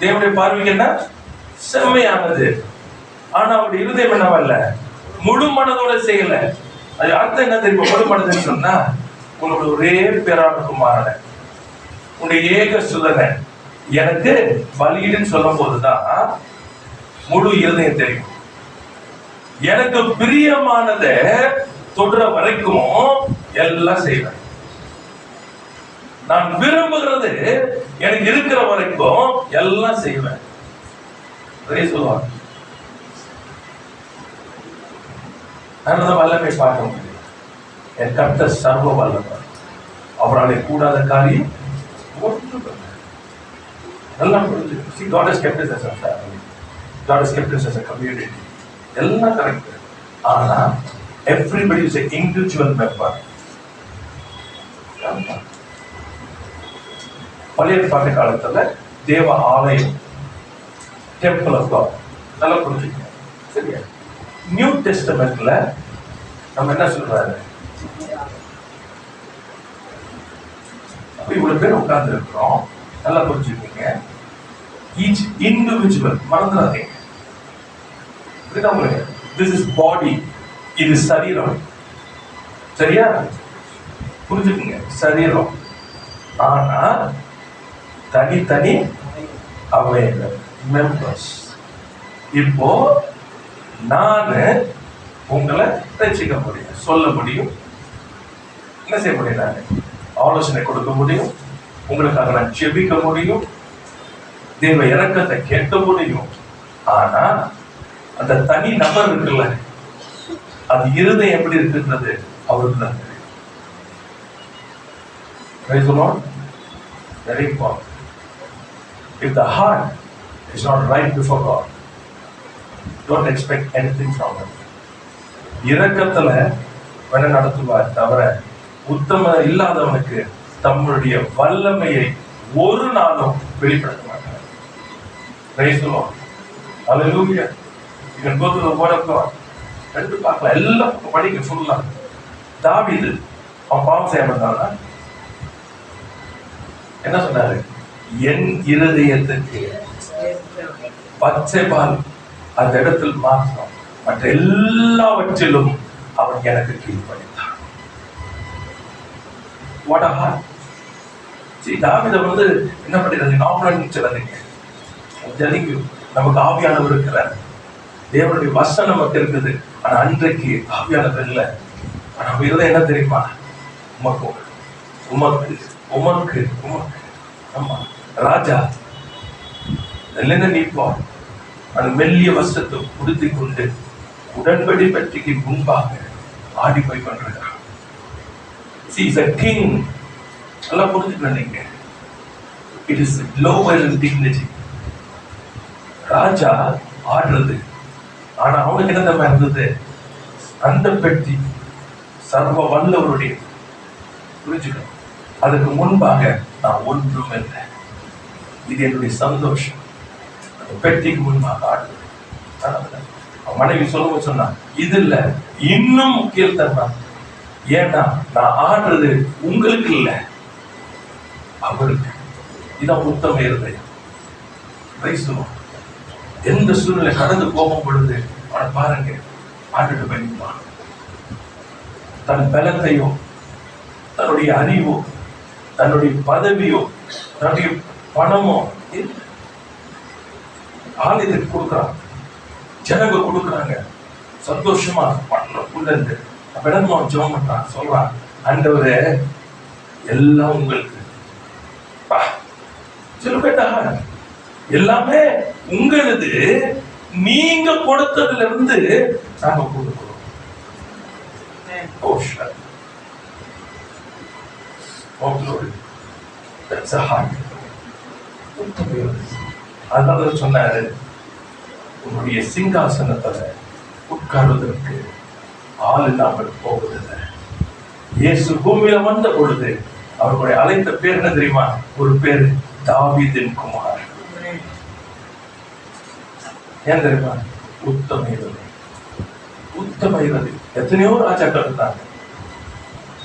தேவனுடைய பார்வைக்கு என்ன? செம்மையானது. ஆனா அவருடைய இருதயம் என்னவல்ல? முழு மனதோட செய்யல. அது அர்த்தம் என்ன தெரியுமா? முழு மனதுன்னு சொன்னா உங்களுடைய ஒரே பேரான குமாரன், உன்னுடைய ஏக சுதனன் எனக்கு பலியிடுன்னு சொல்லும் போதுதான் முழு இருதயம் தெரியும். எனக்கு பிரியமானதை தொடுற வரைக்கும் எல்லாம் செய்வேன். நான் விரும்புகிறது எனக்கு இருக்கிற வரைக்கும் எல்லாம் செய்வேன். சொல்லுவாங்க. அதனால வல்லமை பார்க்க முடியும். என் கர்த்தர் சர்வ வல்லவர். அவராலே கூடாத காரியம் ஒன்றும் நல்லா புரிஞ்சு. See, God has kept us as a family. God has kept us as a community. எல்லாம் கரெக்ட். ஆனா everybody is an individual member. பழைய ஏற்பாட்டு காலத்துல தேவ ஆலயம், டெம்பிள் ஆஃப் காட், நல்லா புரிஞ்சுக்கணும். சரியா? நியூ டெஸ்டமெண்ட்ல நம்ம என்ன சொல்றாரு? அப்ப இவ்வளவு பேர் உட்கார்ந்து இருக்கிறோம். நல்லா புரிஞ்சுக்கீங்க. ஈச் இண்டிவிஜுவல் மறந்துடாதீங்க. This is body. இது சரீரம். சரியா? புரிஞ்சுக்கீங்க. சரீரம். ஆனா தனித்தனி அவயங்கள், மெம்பர்ஸ். இப்போ நானு உங்களை ரட்சிக்க முடியும், சொல்ல முடியும், என்ன செய்ய முடியும்? நான் ஆலோசனை கொடுக்க முடியும், உங்களுக்காக நான் ஜெபிக்க முடியும், தேவ இரக்கத்தை கேட்க முடியும். ஆனா அந்த தனி நபர் இருக்குல்ல, அது இருதயம் எப்படி இருக்குன்றது அவருக்கு தான் தெரியும். Praise the Lord. Very important. If the heart is not right before God, don't expect anything from him. இரக்கத்துல வழி நடத்துவார் தவிர உத்தம இல்லாதவனுக்கு தம்முடைய வல்லமையை ஒரு நாளும் வெளிப்படுத்த மாட்டார். Praise the Lord. Hallelujah. You can go to the word of God. ரெண்டு பார்க்கலாம். எல்லாம் படிக்க ஃபுல்லா. தாவீது அவன் பாவம் செய்ய மாட்டானா? என்ன சொன்னாரு? என் இருதயத்துக்கு பச்சை பால் அந்த இடத்தில் மாற்றம், மற்ற எல்லாவற்றிலும் அவன் எனக்கு கீழ்ப்படித்தான். What a heart. See, தாவீது என்ன பண்ணிடுறது? நார்மலா சொல்லாதீங்க. நமக்கு ஆவியானவர் இருக்கிறார், தேவனுடைய வசனம் நமக்கு இருக்குது. ஆனா அன்றைக்கு ஆவியானவர் இல்லை. ஆனா இருதயம் என்ன தெரியுமா? உமக்கு உமக்கு உமக்கு உமக்கு. ஆமா, ராஜா இல்லைன்னு நீப்பான் அந்த மெல்லிய வஸ்திரத்தை உடுத்திக் கொண்டு உடன்படி பற்றிக்கு முன்பாக ஆடி போய் கொண்டிருக்கிறான். See, he's a king. எல்லாம் புரிஞ்சுக்கணும் நீங்க. It is lower in dignity. ராஜா ஆடுறது. ஆனா அவனுக்கு என்ன இருந்தது? அந்த பெட்டி சர்வ வல்லவருடைய. புரிஞ்சுக்கணும். அதுக்கு முன்பாக நான் ஒன்றும் இல்லை. இது என்னுடைய சந்தோஷம். அந்த பெட்டிக்கு முன்பாக ஆடுவேன். மனைவி சொல்லவும் சொன்னா, இது இல்ல இன்னும் முக்கியத்தன்மை. ஏன்னா நான் ஆடுறது உங்களுக்கு இல்ல, அவருக்கு. இதான் உத்தம இருதயம். எந்த சூழ்நிலை கடந்து போகும் பொழுது அவனை பாருங்க, ஆண்டுட்டு பண்ணிப்பான். தன் பலத்தையோ, தன்னுடைய அறிவோ, தன்னுடைய பதவியோ, தன்னுடைய பணமோ ஆலயத்துக்கு கொடுக்குறான், ஜனங்க கொடுக்குறாங்க, சந்தோஷமா பண்ண அப்படமா ஜெபம் பண்றான். சொல்றான், ஆண்டவரே எல்லாம் உங்களுக்கு. சில பேட்டாக எல்லாமே உங்களது, நீங்க கொடுத்ததுல இருந்து நாங்க கொடுக்கிறோம். அதனால சொன்னாரு, உன்னுடைய சிங்காசனத்துல உட்கார்வதற்கு ஆள் இல்லாமல் போவதில்லை. இயேசு பூமியில வந்த பொழுது அவர்களுடைய அழைத்த பேர் என்ன தெரியுமா? ஒரு பேர் தாவீதின் குமார். ஏன் தெரியுமா? உத்தம இருதயம். உத்தம இருதயம். எத்தனையோ ராஜாக்கள் இருந்தாங்க,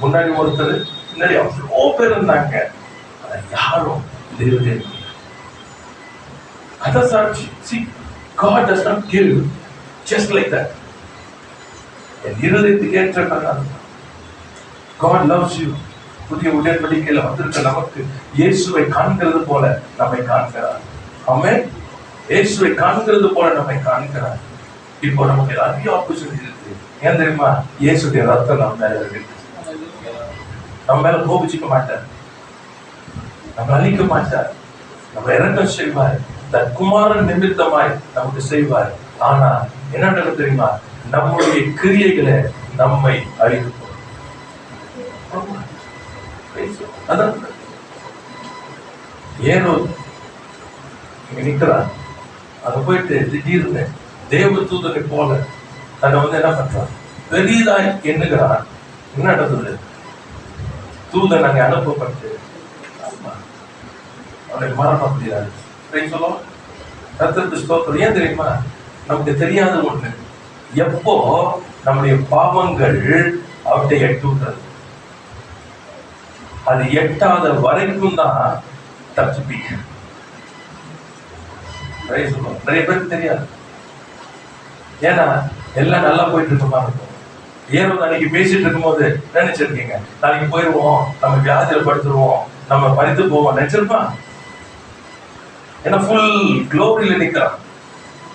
முன்னாடி ஒருத்தர், முன்னாடி அவ்வளோ பேர் இருந்தாங்க. யாரும் தேவதேவன். அதான் சாட்சி. See, God does not give just like that. என் இருதயத்துக்கு ஏற்ற God loves you. புதிய உடன்படிக்கையில வந்திருக்க நமக்கு இயேசுவை காண்கிறது போல நம்மை காண்கிறார். ஆமென். இயேசுவை காண்கிறது போல நம்மை காண்கிறார். இப்போ நமக்கு நிறைய ஆப்பர்ச்சுனிட்டி இருக்கு. ஏன் தெரியுமா? இயேசுடைய ரத்தம் நம்ம மேல இருக்கு. நம்ம மேல கோபிச்சுக்க மாட்டார், நம்ம அழிக்க மாட்டார், நம்ம இரக்கம் செய்வார், தன் குமாரன் நிமித்தமாய் நமக்கு செய்வார். ஆனா என்ன நடக்கும் தெரியுமா? நம்முடைய கிரியைகளை நம்மை அழிக்க. அதான் ஏனோ இங்க நிக்கிறான், அங்க போயிட்டு திடீர்னு தேவ தூதனை போல தன்னை என்ன பண்றான்? பெரிதாய் எண்ணுகிறான். என்ன நடந்தது? தூதன் அங்கே அனுப்பப்பட்டு அவனை மரணம் முடியாது. சொல்லுவோம் கர்த்தருக்கு ஸ்தோத்திரம். ஏன் தெரியுமா? நமக்கு தெரியாத ஒண்ணு, எப்போ நம்முடைய பாவங்கள் அவற்றை எட்டுகிறது, அது எட்டாத வரைக்கும் தான் தப்பிப்பீங்க. நிறைய பேருக்கு தெரியாது. ஏன்னா எல்லாம் நல்லா போயிட்டு இருக்க மாதிரி இருக்கும். ஏதோ அன்னைக்கு பேசிட்டு இருக்கும் போது நினைச்சிருக்கீங்க, நாளைக்கு போயிடுவோம், நம்ம வியாதியில படுத்துருவோம், நம்ம பறித்து போவோம் நினைச்சிருப்பான். ஏன்னா ஃபுல் க்ளோரியில நிக்கிறான்.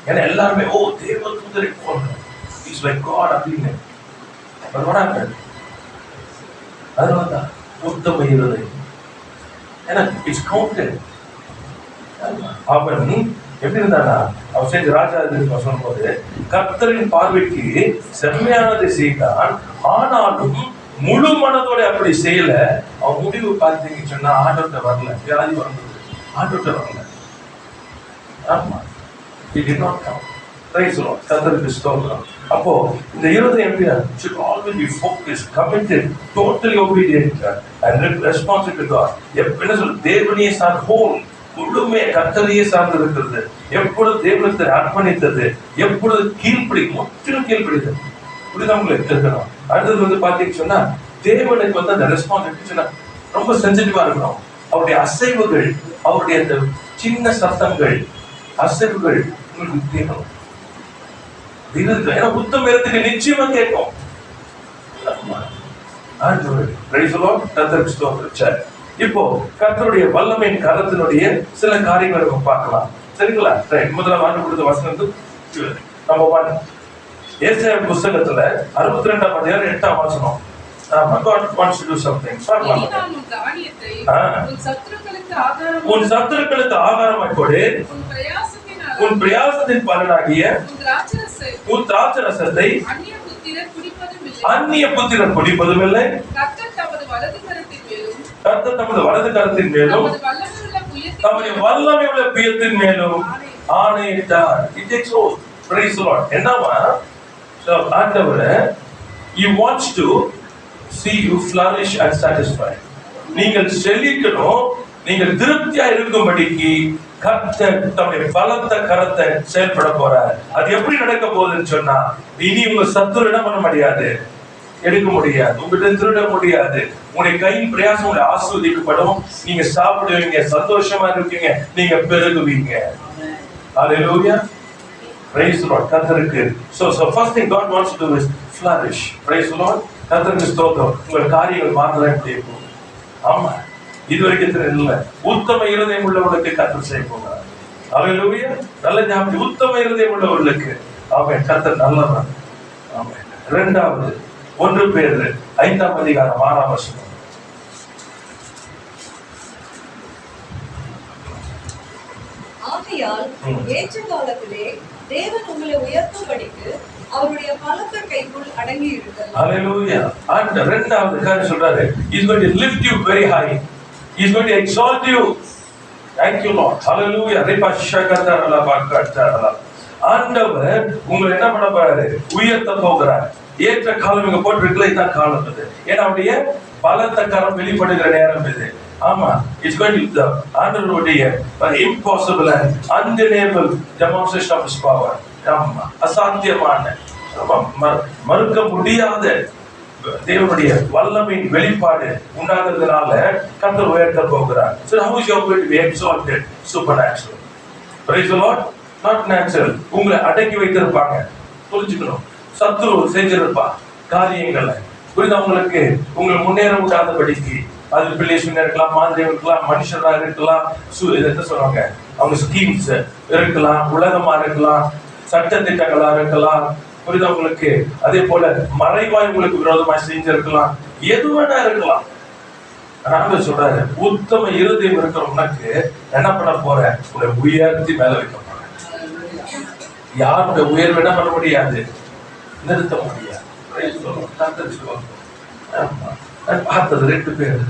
ஏன்னா எல்லாருமே ஓ தேவ தூதரை போடுறோம், இட்ஸ் லைக் காட் அப்படின்னு. அதனாலதான் உத்தம இருதயம். ஏன்னா இட்ஸ் கவுண்டட். அவன் எப்படி இருந்தானா? அவன் செஞ்ச ராஜா சொல்லும்போது, கர்த்தரின் பார்வைக்கு செம்மையானதை செய்தான், ஆனாலும் முழு மனதோட அப்படி செய்யல. அவன் முடிவு பார்த்தீங்கன்னு சொன்னா ஆண்டவர்கிட்ட வரல, வியாதி வந்தது, ஆண்டவர்கிட்ட வரல. ஆமா, he did not come. கர்த்தருக்கு ஸ்தோத்திரம். அப்போ இந்த இருதயம் எப்படி should always be focused, committed, totally obedient and responsive to God. என்ன சொல்ல, தேவனையே சார்ந்த ஹோல் முழுமே கர்த்தரையே சார்ந்து இருக்கிறது, எப்பொழுது தேவனத்தை அர்ப்பணித்தது, எப்பொழுது கீழ்ப்படி, முற்றிலும் கீழ்ப்படிதல். இப்படிதான் உங்களுக்கு இருக்கணும். அடுத்தது பாத்தீங்கன்னு சொன்னா தேவனுக்கு அந்த ரெஸ்பான்சிபிலிட்டி சொன்னா ரொம்ப சென்சிட்டிவா இருக்கணும். அவருடைய அசைவுகள், அவருடைய அந்த சின்ன சத்தங்கள், அசைவுகள் உங்களுக்கு கேட்கணும். ஏன்னா உத்தம இடத்துக்கு நிச்சயமா கேட்கும். இப்போ கர்த்தருடைய வல்லமையின் கரத்தினுடைய சில காரியங்களை நம்ம பார்க்கலாம். சரிங்களா? முதல்ல ஆண்டு கொடுத்த வசனம் நம்ம ஏசாயா புத்தகத்துல 62ஆம் அதிகாரம் 8ஆம் வசனம். God wants to do something. உன் சத்துருக்களுக்கு ஆகாரமாய் கொடு, உன் பிரயாசத்தின் பலனாகிய உன் திராட்சரசத்தை அந்நிய புத்திரர் குடிப்பதும் இல்லை. கர்த்தர் தமது வலது கரத்தின் மேலும் தம்முடைய வல்லமை உள்ள புயத்தின் மேலும் ஆணையிட்டார். என்னவா ஆண்டவரை He wants to see you flourish and satisfied. நீங்கள் செழிக்கணும், நீங்கள் திருப்தியா இருக்கும்படிக்கு கர்த்தர் தம்முடைய பலத்த கரத்தை செயல்பட போறார். அது எப்படி நடக்க போகுதுன்னு சொன்னா, இனி உங்க சத்துரு என்ன பண்ண முடியாது, எடுக்க முடியாது, உங்ககிட்ட திருட முடியாது. உங்களுடைய கையின் பிரயாசம் உங்களை ஆசீர்வதிக்கப்படும். நீங்க சாப்பிடுவீங்க, சந்தோஷமா இருப்பீங்க, நீங்க பெருகுவீங்க. Hallelujah. Praise the Lord. கர்த்தருக்கு so first thing God wants to do is flourish. Praise the Lord. கர்த்தருக்கு ஸ்தோத்திரம். உங்கள் காரியங்கள் மாறலாம் எப்படி இருக்கும்? ஆமா, இதுவரைக்கும் தெரியல. உத்தம இருதயம் உள்ளவர்களுக்கு கர்த்தர் செய்ய போகிறார். ஹல்லேலூயா. நல்ல ஞாபகம், உத்தம இருதயம் உள்ளவர்களுக்கு ஆமென், கர்த்தர் நல்லவர். ஆமென். இரண்டாவது 1 பேதுரு 5ஆம் அதிகாரம் 6ஆம் வசனம். ஆகையால் ஏற்ற காலத்திலே தேவன் உங்களை உயர்த்தும்படிக்கு அவருடைய பலத்த கைக்குள் அடங்கி இருங்கள். ஹல்லேலூயா. and இரண்டாவது காரியம் சொல்றாரு, he is going to lift you very high. He is going to exalt you. Thank you Lord. Hallelujah. ரிபஷகதரல பக்கதரல. ஆண்டவர் உங்களை என்ன பண்ண போறாரு, உயர்த்த போகிறார். ஏற்ற காலம் இங்க போட்டுருக்கல, இதான் காலம் இது. ஏன்னா அவருடைய பலத்த கரம் வெளிப்படுகிற நேரம் இது. ஆமா, it's going to the ஆண்டவருடைய impossible and undeniable demonstration of his power. ஆமா, அசாத்தியமான மறுக்க முடியாத தேவனுடைய வல்லமையின் வெளிப்பாடு உண்டாகிறதுனால கர்த்தர் உயர்த்த போகிறார். So how is you going to be exalted? Supernatural. Praise the Lord. Not natural. உங்களை அடக்கி வைத்திருப்பாங்க. புரிஞ்சுக்கணும். சத்துரு செஞ்சிருப்பா காரியங்களை புரியுது உங்களுக்கு, உங்களை முன்னேற விடாதபடிக்கு. அது பிள்ளையா இருக்கலாம், மாந்திரியம் இருக்கலாம், மனுஷராக இருக்கலாம், என்ன சொல்லுவாங்க அவங்க ஸ்கீம்ஸ் இருக்கலாம், உலகமா இருக்கலாம், சட்ட திட்டங்களா இருக்கலாம், புரியுது உங்களுக்கு. அதே போல மறைவாய் உங்களுக்கு விரோதமாய் செஞ்சிருக்கலாம், எது வேணா இருக்கலாம். ஆனா சொல்றாரு, உத்தம இருதயம் இருக்கிற உனக்கு என்ன பண்ண போற, உன்னை உயர்த்தி மேல வைக்க போற. யாருடைய உயர்வு என்ன பண்ண முடியாது, நிறுத்த முடியாது. பார்த்தது 2 பேர்.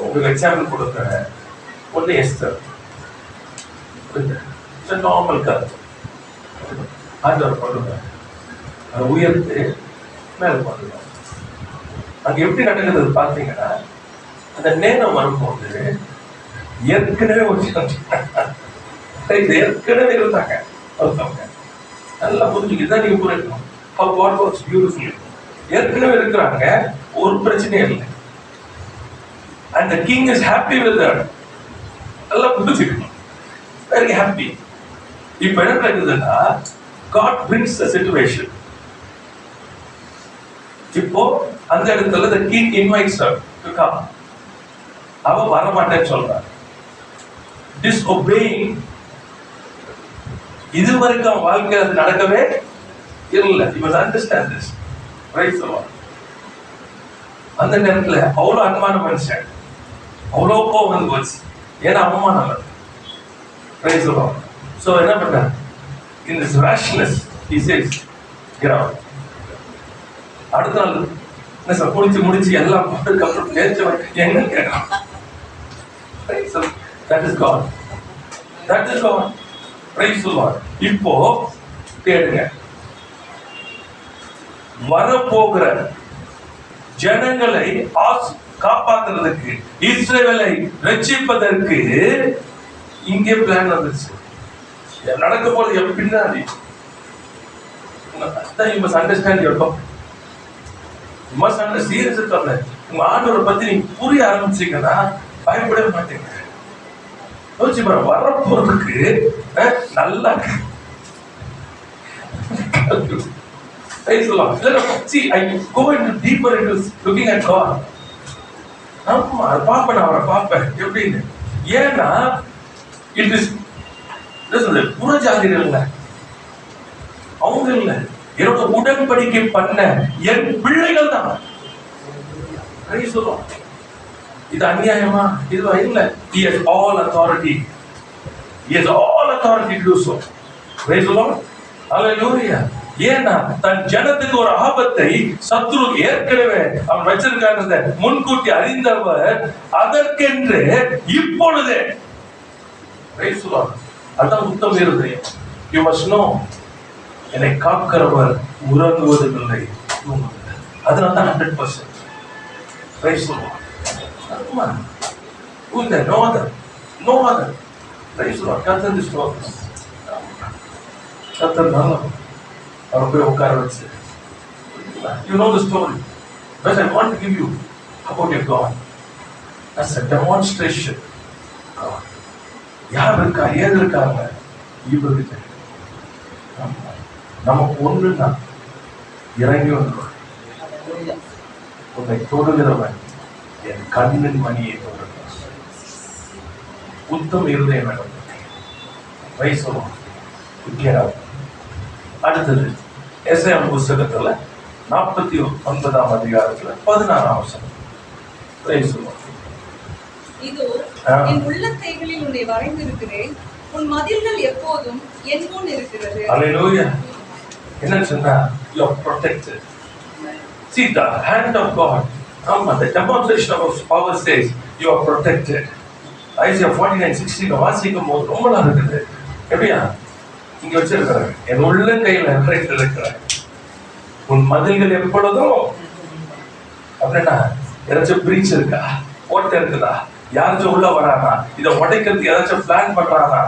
உங்களுக்கு எக்ஸாம்பிள் கொடுக்குறேன். ஒன்று எஸ்தர், நார்மல் கருத்து ஆண்டவர் பண்ணுவேன், அதை உயர்த்து மேல பண்ணுவேன். அங்க எப்படி நடக்குது பார்த்தீங்கன்னா, அந்த நேரம் வரும்போது ஏற்கனவே ஏற்கனவே இருந்தாங்க ஒருத்தவங்க. நல்லா புரிஞ்சுக்கிட்டு நீங்க புரியணும். How God works beautifully. ஏற்கனவே இருக்கிறாங்க, ஒரு பிரச்சனையும் இல்லை. And the king is happy with that. நல்லா புரிஞ்சுக்கணும், very happy. இப்ப என்ன நடக்குதுன்னா, God brings the situation. இப்போ அந்த இடத்துல the king invites her to come. அவ வர மாட்டேன்னு சொல்றாரு. Disobeying. இதுவரைக்கும் அவன் வாழ்க்கை அது நடக்கவே இல்லை. You must understand this. Praise the Lord. அந்த நேரத்துல அவ்வளோ அன்பான மனுஷன், அவ்வளோ கோவம் வந்து போச்சு. ஏன்னா அவமானம் இல்லை. Praise the Lord. So என்ன பண்ண, in this rashness he says, get out. அடுத்த நாள் என்ன சார் முடிச்சு எல்லாம் போட்டதுக்கு அப்புறம் பேச்சவன் எங்க கேட்கலாம். That is God. That is God. Praise the Lord. இப்போ கேளுங்க, வரப்போகிற ஜனங்களை காப்பாற்றுறதுக்கு, இஸ்ரவேலை ரட்சிப்பதற்கு இங்கே பிளான் வந்துச்சு. நடக்க போறது பின்னாடி. You must understand your God. You must understand serious சொல்ல. உங்க ஆண்டவரை பத்தி நீங்க புரிய ஆரம்பிச்சீங்கன்னா பயப்படவே மாட்டீங்க. யோசிச்சு பாருங்க, வரப்போறதுக்கு நல்லா see, I go into deeper into looking at God. ஆமா, பாப்பேன், அவரை பாப்பேன் எப்படின்னு. ஏன்னா it is புறஜாதிகள் இல்ல, அவங்க இல்ல, என்னோட உடன்படிக்கை பண்ண என் பிள்ளைகள் தான். இது அநியாயமா? இதுவா? இல்ல. He has all authority. He has all authority to do so. Praise the Lord. Hallelujah. ஏன்னா தன் ஜனத்துக்கு ஒரு ஆபத்தை சத்துரு ஏற்கனவே அவன் வச்சிருக்காங்க முன்கூட்டி அறிந்தவர், அதற்கென்று இப்பொழுதே. Praise the Lord. அதான் உத்தம இருதயம். You must know, என்னை காக்கிறவர் உறங்குவதில்லை. அதனால தான் 100%. Praise the Lord. Who is there? No other. No other. Praise the Lord. கர்த்தர் ஸ்தோத்திரம். கர்த்தர் நல்லவர். அவரை போய் உட்கார வச்சு, you know the story. But I want to give you about your God. That's a demonstration. God. யார் இருக்கா, ஏது இருக்காங்க, இவருக்கு நமக்கு ஒண்ணுன்னா இறங்கி வந்துடும். உன்னை தொடுகிறவன் என் கண்ணின் மணியை தொடுகிறான். உத்தம இருதயம் வேண்டும். வயசுவோம். அடுத்தது எசேக்கியேல் புத்தகத்துல 49ஆம் அதிகாரத்துல 16ஆம் வசனம். வயசுவோம். இதோ என் உள்ளத்தைகளில் உன்னை வரைந்திருக்கிறேன், உன் மதில்கள் எப்போதும் என் முன் இருக்கிறது. ஹல்லேலூயா. என்ன சொன்னா, you are protected. See the hand of God. The demonstration of power says you are protected. Isaiah 49:16 வாசிக்கும் போது ரொம்ப நல்லா இருக்குது. எப்படியா இங்க வச்சிருக்கிறேன், என் உள்ளங்கையில இருக்கிறேன், உன் மதில்கள் எப்பொழுதும். அப்படின்னா ஏதாச்சும் பிரீச் இருக்கா, ஓட்டை இருக்குதா, யாராச்சும் உள்ள வரானா, இதை உடைக்கிறதுக்கு ஏதாச்சும் பிளான் பண்றானா,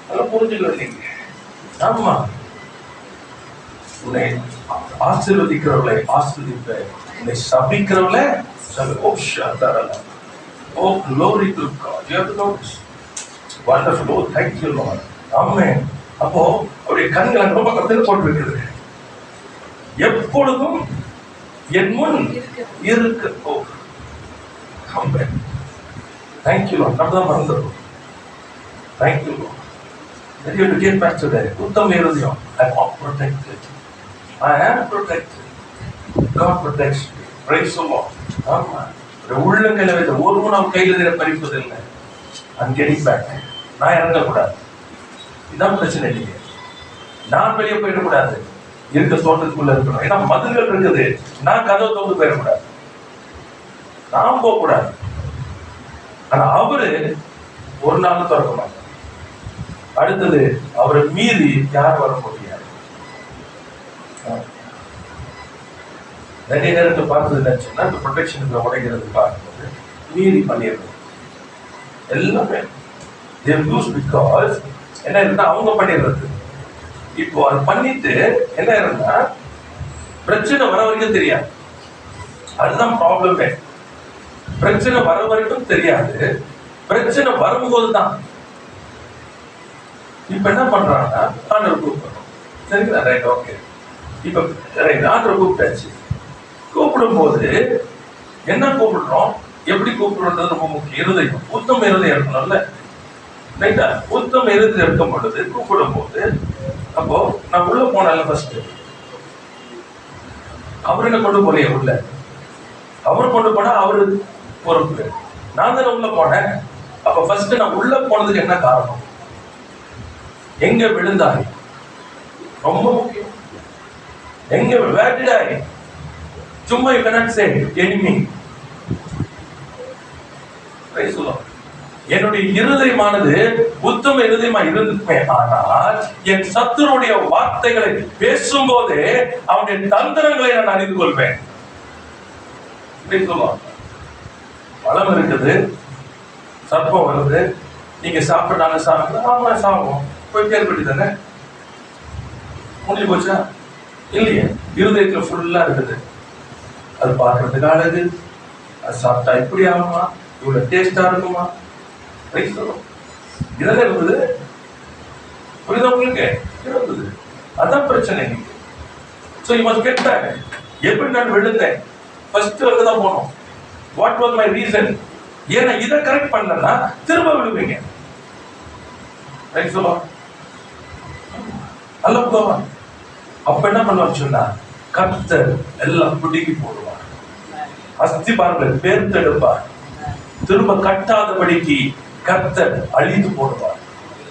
அதெல்லாம் புரிஞ்சுக்கணும் நீங்க. ஆமா, உன்னை ஆசீர்வதிக்கிறவர்களை ஆசீர்வதிப்பேன், உன்னை சபிக்கிறவர்களை Oh, glory to God. You have to know this. Wonderful. Oh, thank you, Lord. Amen. அப்போ அவருடைய கண்களை ரொம்ப கத்தில் போட்டிருக்கிறது. எப்பொழுதும் என் முன் இருக்கு. ஓ, Amen. Thank you, Lord. நம்ம தான் மறந்துடும். Thank you, Lord. That you have to get back to that. உத்தம இருதயம். I am protected. I am protected. God protects me. Praise the Lord. ஆமா. உள்ளங்கையில வைத்த ஒரு மூணாம் கையில பறிப்பது இல்லை. I'm getting back. நான் இறங்கக்கூடாது. இதான் பிரச்சனை இல்லையே. நான் வெளியே போயிடக்கூடாது, இருக்க தோட்டத்துக்குள்ள இருக்கணும். ஏன்னா மதில்கள் இருக்குது, நான் கதவு தோந்து போயிடக்கூடாது, நான் போகக்கூடாது. ஆனா அவரு ஒரு நாள் திறக்க மாட்டார். அடுத்தது அவரை மீறி யார் வர முடியாது. நிறைய நேரத்தை பார்த்தது நினைச்சுன்னா இந்த ப்ரொடெக்ஷனுக்கு உடைக்கிறது பார்க்கும்போது மீறி பண்ணிடுறது எல்லாமே பிகாஸ் என்ன இருந்தா அவங்க பண்ணிடுறது. இப்போ அது பண்ணிட்டு என்ன இருந்தா பிரச்சனை வர வரைக்கும் தெரியாது. அதுதான் ப்ராப்ளமே. பிரச்சனை வர வரைக்கும் தெரியாது, பிரச்சனை வரும்போது தான். இப்ப என்ன பண்றாங்கன்னா ஆண்டவர் கூப்பிடுறோம். சரிங்களா? Right, okay. இப்ப ரைட், ஆண்டவர் கூப்பிட்டாச்சு. கூப்பிடும் போது என்ன கூப்பிடுறோம், எப்படி கூப்பிடுறது ரொம்ப முக்கியம். இருதயம், உத்தம இருதயம் இருக்கணும்ல. ரைட்டா? உத்தம இருதயம் இருக்கும் பொழுது கூப்பிடும் போது, அப்போ நான் உள்ள போனால ஃபர்ஸ்ட் அவரு என்ன கொண்டு போறேன் உள்ள, அவர் கொண்டு போனா அவரு பொறுப்பு. நான் தானே உள்ள போனேன். அப்ப ஃபர்ஸ்ட் நான் உள்ள போனதுக்கு என்ன காரணம், எங்க விழுந்தாய், ரொம்ப முக்கியம். எங்க வேட்டிடாய். சும்மா you cannot say enemy. Praise the Lord. என்னுடைய இருதயமானது உத்தம இருதயமா இருந்துக்குமே, ஆனால் என் சத்துருடைய வார்த்தைகளை பேசும்போது அவனுடைய தந்திரங்களை நான் அறிந்து கொள்வேன். பலம் இருக்குது, சர்ப்பம் வருது, நீங்க சாப்பிடாங்க சாப்பிட, ஆமா சாப்பிடுவோம், போய் கேள்விப்பட்டு தானே முடிஞ்சு போச்சா இல்லையே. இருதயத்துல ஃபுல்லா இருக்குது. அது பார்க்கறதுக்கு அழகு, அது சாப்பிட்டா இப்படி ஆகுமா, இவ்வளவு டேஸ்டா இருக்குமா, இதெல்லாம் இருந்தது. புரியுதா உங்களுக்கு? இருந்தது. அதான் பிரச்சனை. So you must get back. எப்படி நான் விழுந்தேன், ஃபர்ஸ்ட் தான் போனோம். What was my reason? ஏன்னா இதை கரெக்ட் பண்ணலன்னா திரும்ப விழுவீங்க. அல்லப்பா அப்ப என்ன பண்ணுவான்னு சொன்னா, கர்த்தர் எல்லாம் பிடுங்கி போடுவார். அஸ்தி பாருங்கள் பேர்த்தெடுப்பார். திரும்ப கட்டாதபடிக்கு கர்த்தர் அழித்து போடுவார்.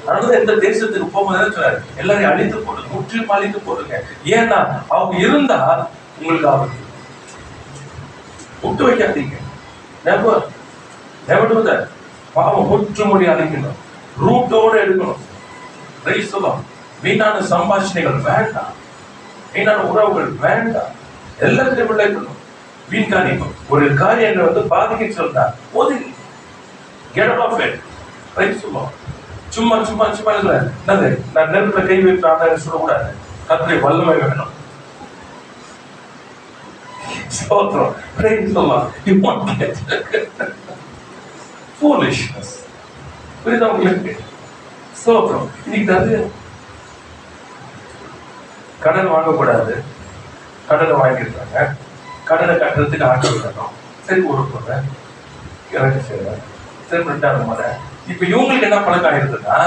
அதனால எந்த தேசத்துக்கு போகும்போது சொன்னார், எல்லாரையும் அழித்து போடுங்க, முற்றிலும் அழித்து போடுங்க. ஏன்னா அவங்க இருந்தா உங்களுக்கு ஆபத்து. விட்டு வைக்காதீங்க. Never never to that. பாவம் முற்றுமுடி அழிக்கணும், ரூட்டோட எடுக்கணும். Price the Lord. வீணான சம்பாஷணைகள் வேண்டாம், வீணான உறவுகள் வேண்டாம். எல்லாத்தையும் விளைக்கணும். வீண்காரியம். ஒரு காரியங்களை வந்து பாதிக்க சொன்னா ஒதுங்கி get out of it. Right சொல்லுவோம். சும்மா சும்மா சும்மா இல்லை, என்னது நான் நெருப்புல கை வைப்பாங்க சொல்லக்கூடாது. கர்த்தருடைய வல்லமை வேணும். ஸ்தோத்திரம். ரைட் சொல்லலாம். You want it. Foolishness. புரியுதா உங்களுக்கு? ஸ்தோத்திரம். இன்னைக்கு அது கடன் வாங்கக்கூடாது, கடனை வாங்கியிருக்காங்க, கடனை கட்டுறதுக்கு ஆட்கள் வேணும். சரி ஒரு போல இறக்க செய்யறேன், சரி 2வது முறை. இப்ப இவங்களுக்கு என்ன பழக்கம் ஆயிருக்குன்னா,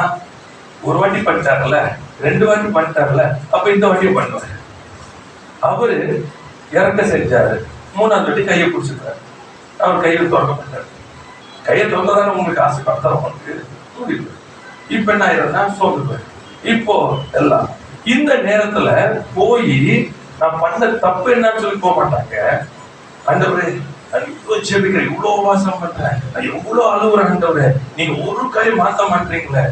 ஒரு வாட்டி பண்ணிட்டாங்கல்ல, 2 வாட்டி பண்ணிட்டாங்கல்ல, அப்ப இந்த வாட்டியும் பண்ணுவாரு. அவரு இறக்க செஞ்சாரு, 3வது வாட்டி கையை பிடிச்சிருக்காரு. அவர் கையை திறக்கப்பட்டாரு. கையை திறந்ததானே உங்களுக்கு ஆசை பத்தரம் உங்களுக்கு முடிவு. இப்ப என்ன ஆயிருந்தா சோர்ந்து இப்போ எல்லாம் இந்த நேரத்துல போய் நான் பண்ண தப்பு என்னன்னு சொல்லி போக மாட்டாங்க. ஆண்டவரே நான் இவ்வளவு ஜெபிக்கிறேன், இவ்வளவு உபவாசம் பண்றேன், நான் எவ்வளவு அழுகுறேன் ஆண்டவரே, நீங்க ஒரு கை மாத்த மாட்டீங்களே.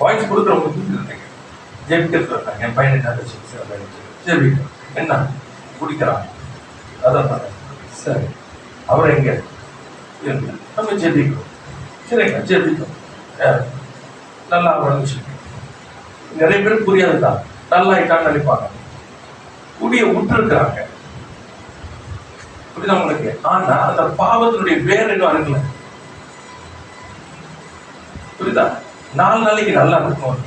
வாய்ஸ் கொடுக்குறவங்க ஜெபிக்கிறது வந்தாங்க. என் பையனுக்கு ஜெபிக்கிறேன், என்ன குடிக்கிறான், அதான் சரி அவர் எங்க நம்ம ஜெபிக்கிறோம். சரிங்க ஜெபிக்கிறோம், நல்லா வந்துச்சு. நிறைய பேர் புரியாதுதான், நல்லா ஆயிட்டான்னு நினைப்பாங்க. குடிய விட்டுருக்கிறாங்க, புரியுதா உங்களுக்கு? ஆனா அந்த பாவத்தினுடைய வேற இன்னும் அருகல. புரியுதா? 4 நாளைக்கு நல்லா இருக்கும்,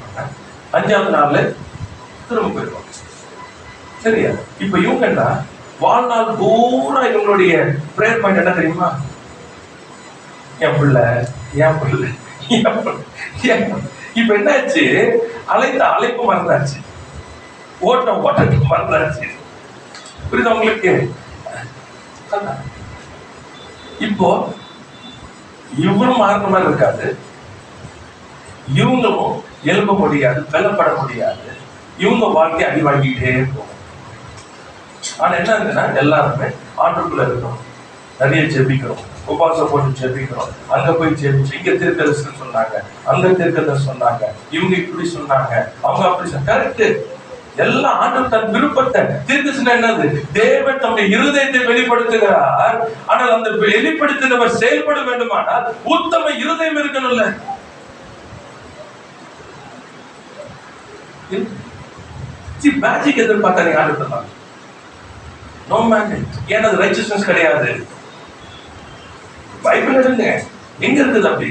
5வது நாள்ல திரும்ப போயிடுவாங்க. சரியா? இப்ப இவங்க என்ன வாழ்நாள் பூரா இவங்களுடைய பிரேயர் பாயிண்ட் என்ன தெரியுமா? என் பிள்ளை, என் பிள்ளை, என் பிள்ளை. இப்ப என்னாச்சு? அழைப்பு மறந்தாச்சு, ஓட்டத்துக்கு மறந்தாச்சு. புரியுதா உங்களுக்கு? இப்போ இவரும் மாறுற மாதிரி இருக்காது, இவங்களும் எழும்ப முடியாது, வெல்லப்பட முடியாது. இவங்க வாழ்க்கை அடி வாங்கிட்டே போகும். ஆனா என்ன இருக்குன்னா, எல்லாருமே ஆண்டுக்குள்ள இருக்கணும், நிறைய ஜெபிக்கிறோம், உபாசம் போட்டு ஜெபிக்கிறோம். அங்க போய் ஜெபிச்சு, இங்க தீர்க்கதரிசனம் சொன்னாங்க, அங்க தீர்க்கதரிசனம் சொன்னாங்க, இவங்க இப்படி சொன்னாங்க, அவங்க அப்படி சொன்னாங்க. கரெக்ட். எல்லாம் ஆண்டவர் தன் விருப்பத்தை. தீர்க்கதரிசனம் என்னது? தேவன் தம்முடைய இருதயத்தை வெளிப்படுத்துகிறார். ஆனால் அந்த வெளிப்படுத்தினவர் செயல்பட வேண்டுமானால் உத்தம இருதயம் இருக்கணும்ல. மேஜிக் எதிர்பார்த்தாங்க ஆண்டவர். No magic. ஏன்னா அது ரைச்சஸ்னஸ் கிடையாது. பைபிள் எடுங்க, எங்க இருக்குது அப்படி?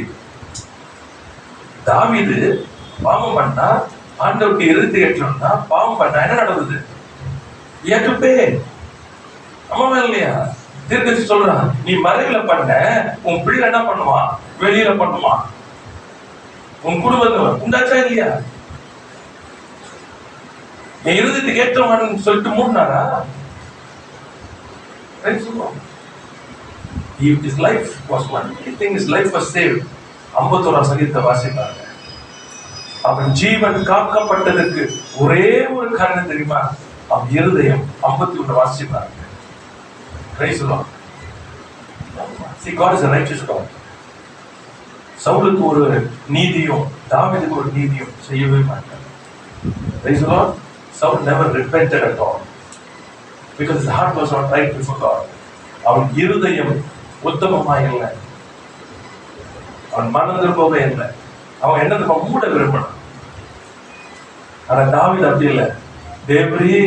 தாவீது பாவம் பண்ணா, ஆண்டவருக்கு எதிர்த்து கேட்டோம்னா, பாவம் பண்ணா என்ன நடந்தது? ஏற்றுப்பே அம்மா இல்லையா? தீர்க்கதரிசி சொல்றான், நீ மறையில பண்ண, உன் பிள்ளை என்ன பண்ணுவான்? வெளியில பண்ணுவான். உன் குடும்பம் உண்டாச்சா இல்லையா? என் இருதயத்துக்கு ஏற்றவான்னு சொல்லிட்டு மூடினாரா? His life was one. I think his life was saved. 51 சங்கீதத்தை வாசிப்பாங்க. அவன் ஜீவன் காக்கப்பட்டதற்கு ஒரே ஒரு காரணம் தெரியுமா? அவன் இருதயம். 51 வாசிப்பாங்க. Praise the Lord. See, God is a righteous God. சவுலுக்கு ஒரு நீதியும் தாவீதுக்கு ஒரு நீதியும் செய்யவே மாட்டார். Praise the Lord. Saul never repented at all because his heart was not right before God. அவன் இருதயம் உத்தமமா இல்லை, அவன் மனம் திரும்பவே இல்லை. அவன் என்னது மூட விரும்பணும். ஆனா தாவீது அப்படி இல்லை. தேவரே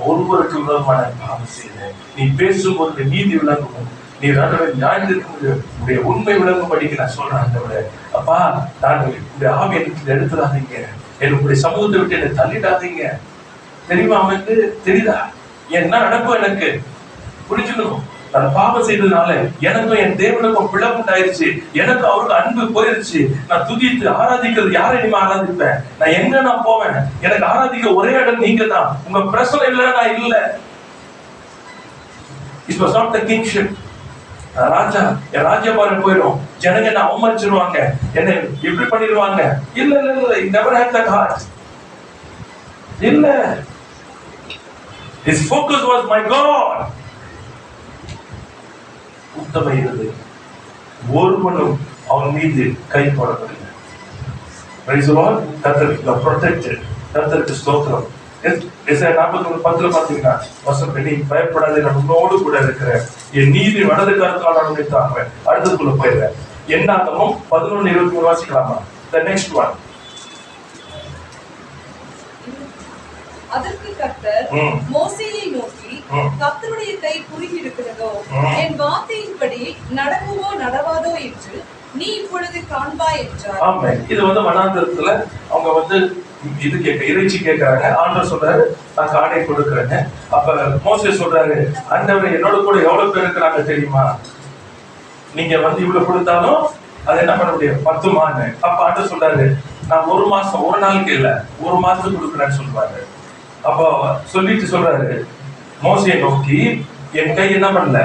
ஒருவருக்கு விரோதமான பாவம் செய்த, நீ பேசும்போது நீதி விளங்கும், நீ நியாயத்திற்கு உண்மை விளங்கும்படிக்கு நான் சொல்றேன். அப்பா, நான் இந்த ஆவி எனக்கு எடுத்துடாதீங்க, என்னுடைய சமூகத்தை விட்டு என்னை தள்ளிடாதீங்க. தெரியுமா? அவனுக்கு தெரியுதா என்ன நடக்கும்? எனக்கு புரிஞ்சுக்கணும். நான் பாவம் செய்ததுனால எனக்கும் என் தேவனுக்கும் பிளவு உண்டாயிருச்சு, எனக்கு அவருக்கு அன்பு போயிருச்சு. நான் துதித்து ஆராதிக்கிறது யாரை இனிமே ஆராதிப்பேன்? நான் எங்க நான் போவேன்? எனக்கு ஆராதிக்க ஒரே இடம் நீங்க தான். உங்க பிரச்சனை இல்ல, நான் இல்ல. It was not the kingship. ராஜா, என் ராஜ்யபாரம் போயிடும், ஜனங்க என்ன அவமதிச்சிருவாங்க, என்ன எப்படி பண்ணிடுவாங்க. இல்ல இல்ல இல்ல, he never had that heart. இல்ல, his focus was my God. உத்தம இருதயம். ஒருவனும் அவன் மீது கை போடவில்லை. Praise the Lord. கர்த்தருக்கு protected. கர்த்தருக்கு ஸ்தோத்திரம். 41:10 பாத்தீங்கன்னா வசனம், நீ பயப்படாதே, நான் உன்னோடு கூட இருக்கிறேன், என் நீதி வலது கருத்தால் உன்னை தாங்குவேன். அடுத்ததுக்குள்ள போயிடுறேன். என்னாகமும் 11:23 வாசிக்கலாமா? The next one. அதற்கு கர்த்தர் மோசேயை நோக்கி, கர்த்தருடைய கை குறுகி இருக்கிறதோ, என் வார்த்தையின்படி நடக்குமோ நடவாதோ என்று நீ இப்பொழுது காண்பாய் என்றார். ஆமென். இது வனாந்தரத்துல அவங்க இது இறைச்சி கேட்கறாங்க. ஆண்டவர் சொல்றாரு, நான் காடை கொடுக்கிறேன்னு. அப்ப மோசே சொல்றாரு, ஆண்டவரே, என்னோட கூட எவ்வளவு பேர் இருக்கிறாங்க தெரியுமா? நீங்க இவ்வளவு கொடுத்தாலும் அது என்ன பண்ண முடியும், 10 மான்னு. அப்ப ஆண்டவர் சொல்றாரு, நான் 1 மாசம், ஒரு நாளுக்கு இல்ல, 1 மாசத்துக்கு கொடுக்குறேன்னு சொல்றாரு. அப்போ சொல்லிட்டு சொல்றாரு, மோசையை நோக்கி, என் கை என்ன பண்ணல,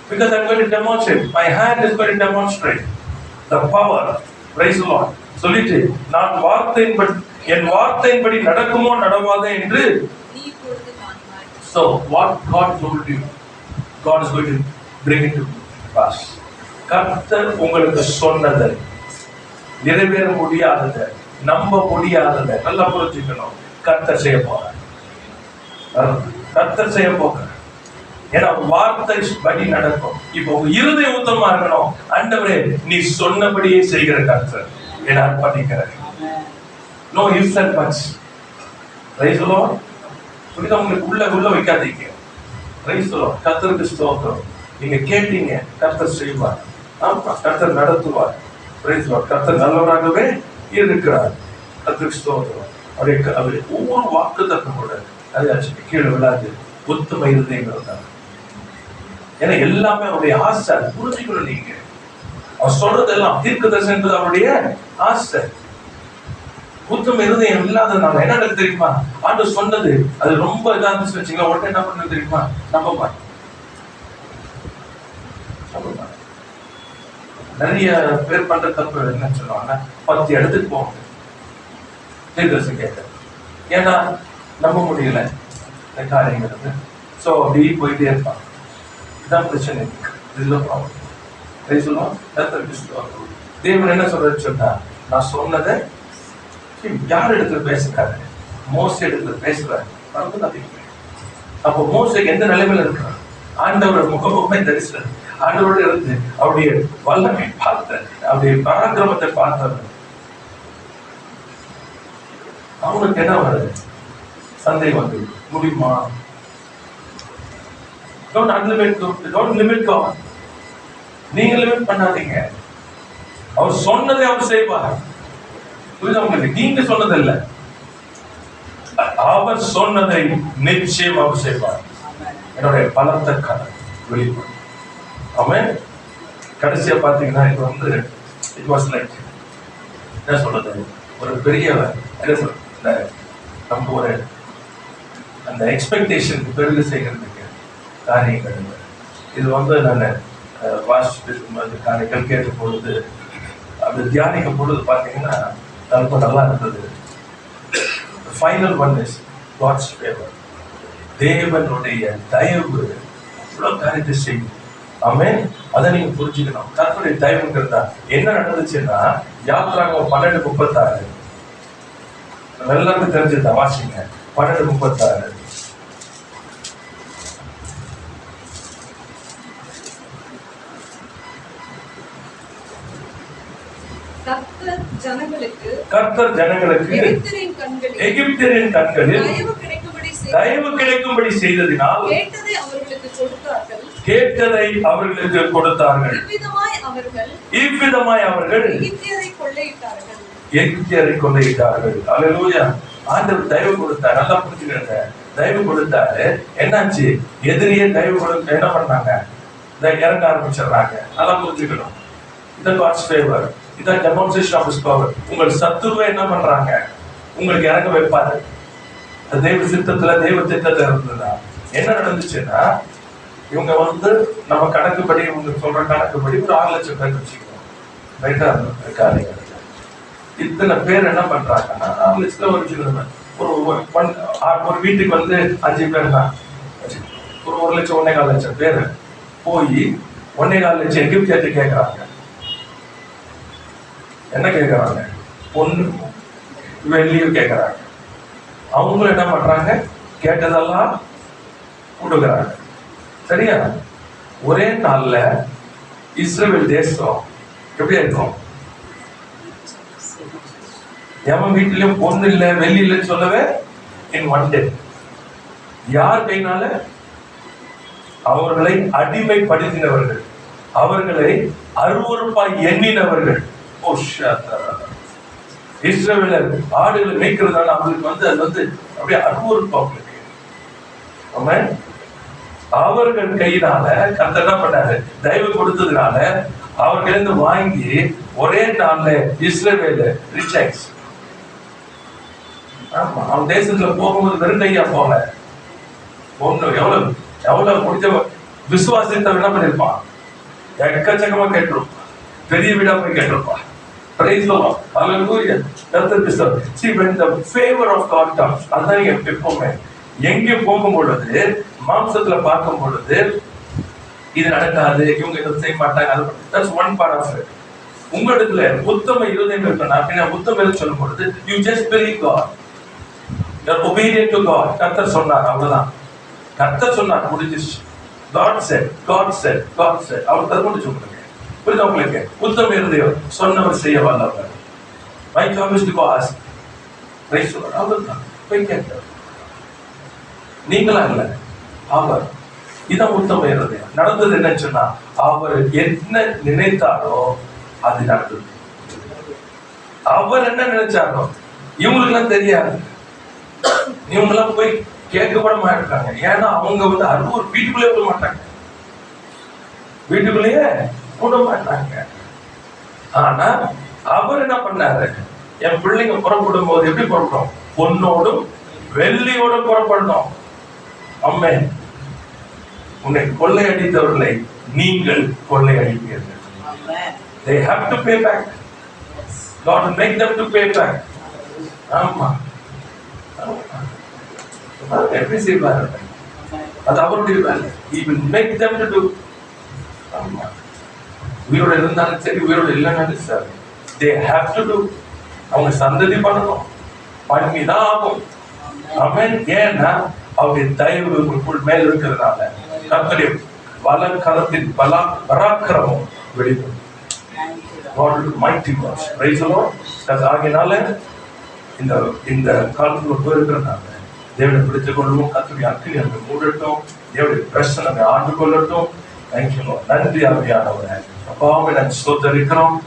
because I'm going to demonstrate, my hand is going to demonstrate the power. Praise the Lord. சொல்லிட்டு, நான் என் வார்த்தையின்படி நடக்குமோ நடவாதோ என்று நீ இப்பொழுது காண்பாய். So what God told you, God is going to bring it to pass. கர்த்தர் உங்களுக்கு சொன்னதை, நிறைவேற முடியாததை, நம்ப முடியாததை நல்லா புரிஞ்சுக்கணும். கர்த்தர் செய்ய போறார். கர்த்தர் செய்ய போகிறார். ஏன்னா வார்த்தை படி நடக்கும். இப்போ உங்க இருதய உத்தமமா இருக்கணும். ஆண்டவரே, நீ சொன்னபடியே செய்கிற கர்த்தர் என அர்ப்பணிக்கிறேன். No ifs and buts. Praise the lord. புரியுதா? உங்களுக்கு உள்ள வைக்காதீங்க. Praise the lord. கர்த்தருக்கு ஸ்தோத்திரம். நீங்க கேட்டீங்க, கர்த்தர் செய்வார். ஆமா, கர்த்தர் நடத்துவார். Praise the lord. கர்த்தர் நல்லவராகவே இருக்கிறார். கர்த்தருக்கு ஸ்தோத்திரம். அவருடைய ஒவ்வொரு வாக்குத்தத்தமோட அதாச்சு கீழே விழாது உத்தம இருதயங்கள் தான். ஏன்னா எல்லாமே அவருடைய ஆசை. புரிஞ்சுக்கணும். நீங்க அவர் சொல்றதெல்லாம் தீர்க்கதரிசனம் என்பது அவருடைய ஆசை. உத்தம இருதயம் இல்லாததுனால என்ன நடக்குது தெரியுமா? ஆண்டவர் சொன்னது அது ரொம்ப இதா இருந்துச்சு வச்சுங்களா, உடனே என்ன பண்ணது தெரியுமா? நம்ப மாட்டேன். நிறைய பேர் பண்ற தப்பு என்ன சொல்லுவாங்க, 10 இடத்துக்கு போவாங்க தீர்க்கதரிசனம் கேட்க. ஏன்னா நம்ப முடியல இந்த காரியங்கிறது. ஸோ அப்படி போயிட்டே இருப்பாங்க. இதான் பிரச்சனை. இதுல ப்ராப்ளம். தேவன் என்ன சொல்றது சொன்னா, நான் சொன்னதை யார் இடத்துல பேசுறாரு? மோசே இடத்துல பேசுறாரு. அப்போ மோசே எந்த நிலைமையில இருக்கிறார்? ஆண்டவர் முகமுகமே தரிசனம். ஆண்டவரோட இருந்து அவருடைய வல்லமை பார்த்த, அவருடைய பராக்கிரமத்தை பார்த்தவர். அவனுக்கு என்ன வருது? சந்தேகம் வந்து முடியுமா? Don't limit God. நீங்க லிமிட் பண்ணாதீங்க. அவர் சொன்னதை அவர் செய்வார். புரியுதா உங்களுக்கு? நீங்க சொன்னதில்ல, அவர் சொன்னதை நிச்சயம் அவர் செய்வார். என்னுடைய பலத்த வெளிப்படும். ஆமென். கடைசியா பாத்தீங்கன்னா இது இட் வாஸ் லைக் என்ன சொல்றது, ஒரு பெரிய என்ன சொல்றது, நம்ம ஒரு அந்த எக்ஸ்பெக்டேஷன் பெருக செய்கிறதுக்கு காரியங்கள். இது நான் வாசிப்பு காரியங்கள் கேட்கும் பொழுது, அப்படி தியானிக்கும் பொழுது பார்த்தீங்கன்னா ரொம்ப நல்லா இருந்தது. Final one is God's favour. தேவனுடைய தயவு இவ்வளோ காரியத்தை செய்யும். ஆமென். அதை நீங்க புரிஞ்சுக்கணும். கர்த்தருடைய தயவுங்கிறதா என்ன நடந்துச்சுன்னா, யாத்திராகமம் 12:36 எல்லாருக்கும் தெரிஞ்சதுதான். வாசிங்க 12:36. கர்த்தர் ஜனங்களுக்கு எகிப்தியரின் கண்களில் தயவு கிடைக்கும்படி செய்ததினால் கேட்டதை அவர்களுக்கு கொடுத்தார்கள். இவ்விதமாய் அவர்கள் எகிப்தியரை கொள்ளையிட்டார்கள். அல்லேலூயா. ஆண்டவர் தயவு கொடுத்தார். நல்லா புரிஞ்சுக்கிறேன். தயவு கொடுத்தாரு. என்னாச்சு? எதிரியே தயவு கொடுத்து என்ன பண்ணாங்க? இறங்க ஆரம்பிச்சிடுறாங்க. நல்லா புரிஞ்சுக்கணும். இதான் காட்ஸ் ஃபேவர். இதான் டெமான்ஸ்ட்ரேஷன் ஆஃப் ஹிஸ் பவர். உங்கள் சத்துருவை என்ன பண்றாங்க? உங்களுக்கு இறங்க வைப்பாரு. தெய்வ சித்தத்துல, தெய்வ திட்டத்துல இருந்ததா என்ன நடந்துச்சுன்னா, இவங்க நம்ம கணக்குப்படி, இவங்க சொல்ற கணக்குப்படி ஒரு 6 லட்சம் பேர் வச்சுக்கணும். ரைட்டா? காரியங்கள் இத்தனை பேர் என்ன பண்றாங்கன்னா, 6 லட்சத்துல ஒரு வீட்டுக்கு 5 பேர் தான். ஒரு 1 லட்சம் 1.25 லட்சம் பேர் போய் 1.25 லட்சம் எகிப்தியர்கிட்ட கேட்கறாங்க. என்ன கேட்கறாங்க? பொண்ணு வெள்ளியும் கேட்கறாங்க. அவங்களும் என்ன பண்றாங்க? கேட்டதெல்லாம் கொடுக்குறாங்க. சரியா? ஒரே நாள்ல இஸ்ரவேல் தேசம் எப்படி இருக்கும்? எவன் வீட்டிலும் பொண்ணு இல்ல வெள்ளி இல்லைன்னு சொல்லவே இன் ஒன் டே. யார் கையினால? அவர்களை அடிமைப்படுத்தினவர்கள், அவர்களை அருவருப்பாய் எண்ணினவர்கள். இஸ்ரவேலர் ஆடுகளை மேய்க்கிறதுனால அவங்களுக்கு அது அப்படியே அருவருப்பா அவங்களுக்கு. அவர்கள் கையினால கர்த்தர் என்ன பண்ணாரு? தயவு கொடுத்ததுனால அவர்களிருந்து வாங்கி ஒரே நாள்ல இஸ்ரவேல் ரிச் ஆயிடுச்சு. ஆமா, அவன் தேசத்துல போகும்போது வெறும் கையா போல. ஒண்ணு எவ்வளவு முடிஞ்ச விசுவாசத்தை என்ன பண்ணிருப்பான்? எக்கச்சக்கமா கேட்டிருப்பான். பெரிய வீடா போய் கேட்டிருப்பான். Praise the Lord. Hallelujah. See, when the favor of God comes, அதான் எப்பவுமே எங்கே போகும் பொழுது, மாம்சத்துல பார்க்கும் பொழுது இது நடக்காது, இவங்க இதை செய்ய மாட்டாங்க. That's one part of it. உங்களிடத்துல உத்தம இருதயம் இருக்கணும். உத்தம எது சொல்லும் பொழுது you just believe God. You're obedient to God. கர்த்தர் சொன்னார், அவ்வளவுதான். கர்த்தர் சொன்னார், முடிஞ்சிச்சு. God said. அவர் தருமணி சொல்லுங்க. புரியுதா உங்களுக்கு? உத்தம இருதயம் சொன்னவர் செய்ய வல்லவர். My job is to go ask. Praise the Lord. அவ்வளவுதான். போய் கேட்க. நீங்களா இல்ல, அவர். இதான் உத்தம இருதயம். நடந்தது என்னன்னு சொன்னா, அவர் என்ன நினைத்தாரோ அது நடந்தது. அவர் என்ன நினைச்சாரோ இவங்களுக்கு எல்லாம் தெரியாது. இவங்க எல்லாம் போய் கேட்க கூட மாட்டாங்க. ஏன்னா அவங்க அறுவர் வீட்டுக்குள்ளே விட மாட்டாங்க. வீட்டுக்குள்ளேயே விட மாட்டாங்க. ஆனா அவர் என்ன பண்ணாரு? என் பிள்ளைங்க புறப்படும் போது எப்படி புறப்படும்? பொன்னோடும் வெள்ளியோடும் புறப்படணும். அம்மே, உன்னை கொள்ளையடித்தவர்களை நீங்கள் கொள்ளையடிப்பீர்கள். They have to pay back. God will make them to pay back. ஆமா, எப்படி செய்வார்? அது அவருடைய வேலை. He will make them to do. ஆமா, உயிரோட இருந்தாலும் சரி, உயிரோட இல்லைன்னாலும் சரி, they have to do. அவங்க சந்ததி பண்ணணும், பண்ணிதான் ஆகும். ஆமென். ஏன்னா அவருடைய தயவு உங்களுக்குள் மேல் இருக்கிறதுனால கர்த்தருடைய வலக்கரத்தின் பராக்கிரமம் வெளிப்படும். God will do mighty works. Praise the Lord. ஆகையினால இந்த காலத்துல போயிருக்கிறதுனால தேவனை பிடித்துக் கொள்வோம். கர்த்தருடைய அக்கினி நம்மை மூடட்டும். தேவனுடைய பிரசன்னம் நம்மை ஆண்டு கொள்ளட்டும். தேங்க்யூ. நன்றி ஆவியானவரே. அப்பாவை நான் ஸ்தோத்தரிக்கிறோம்.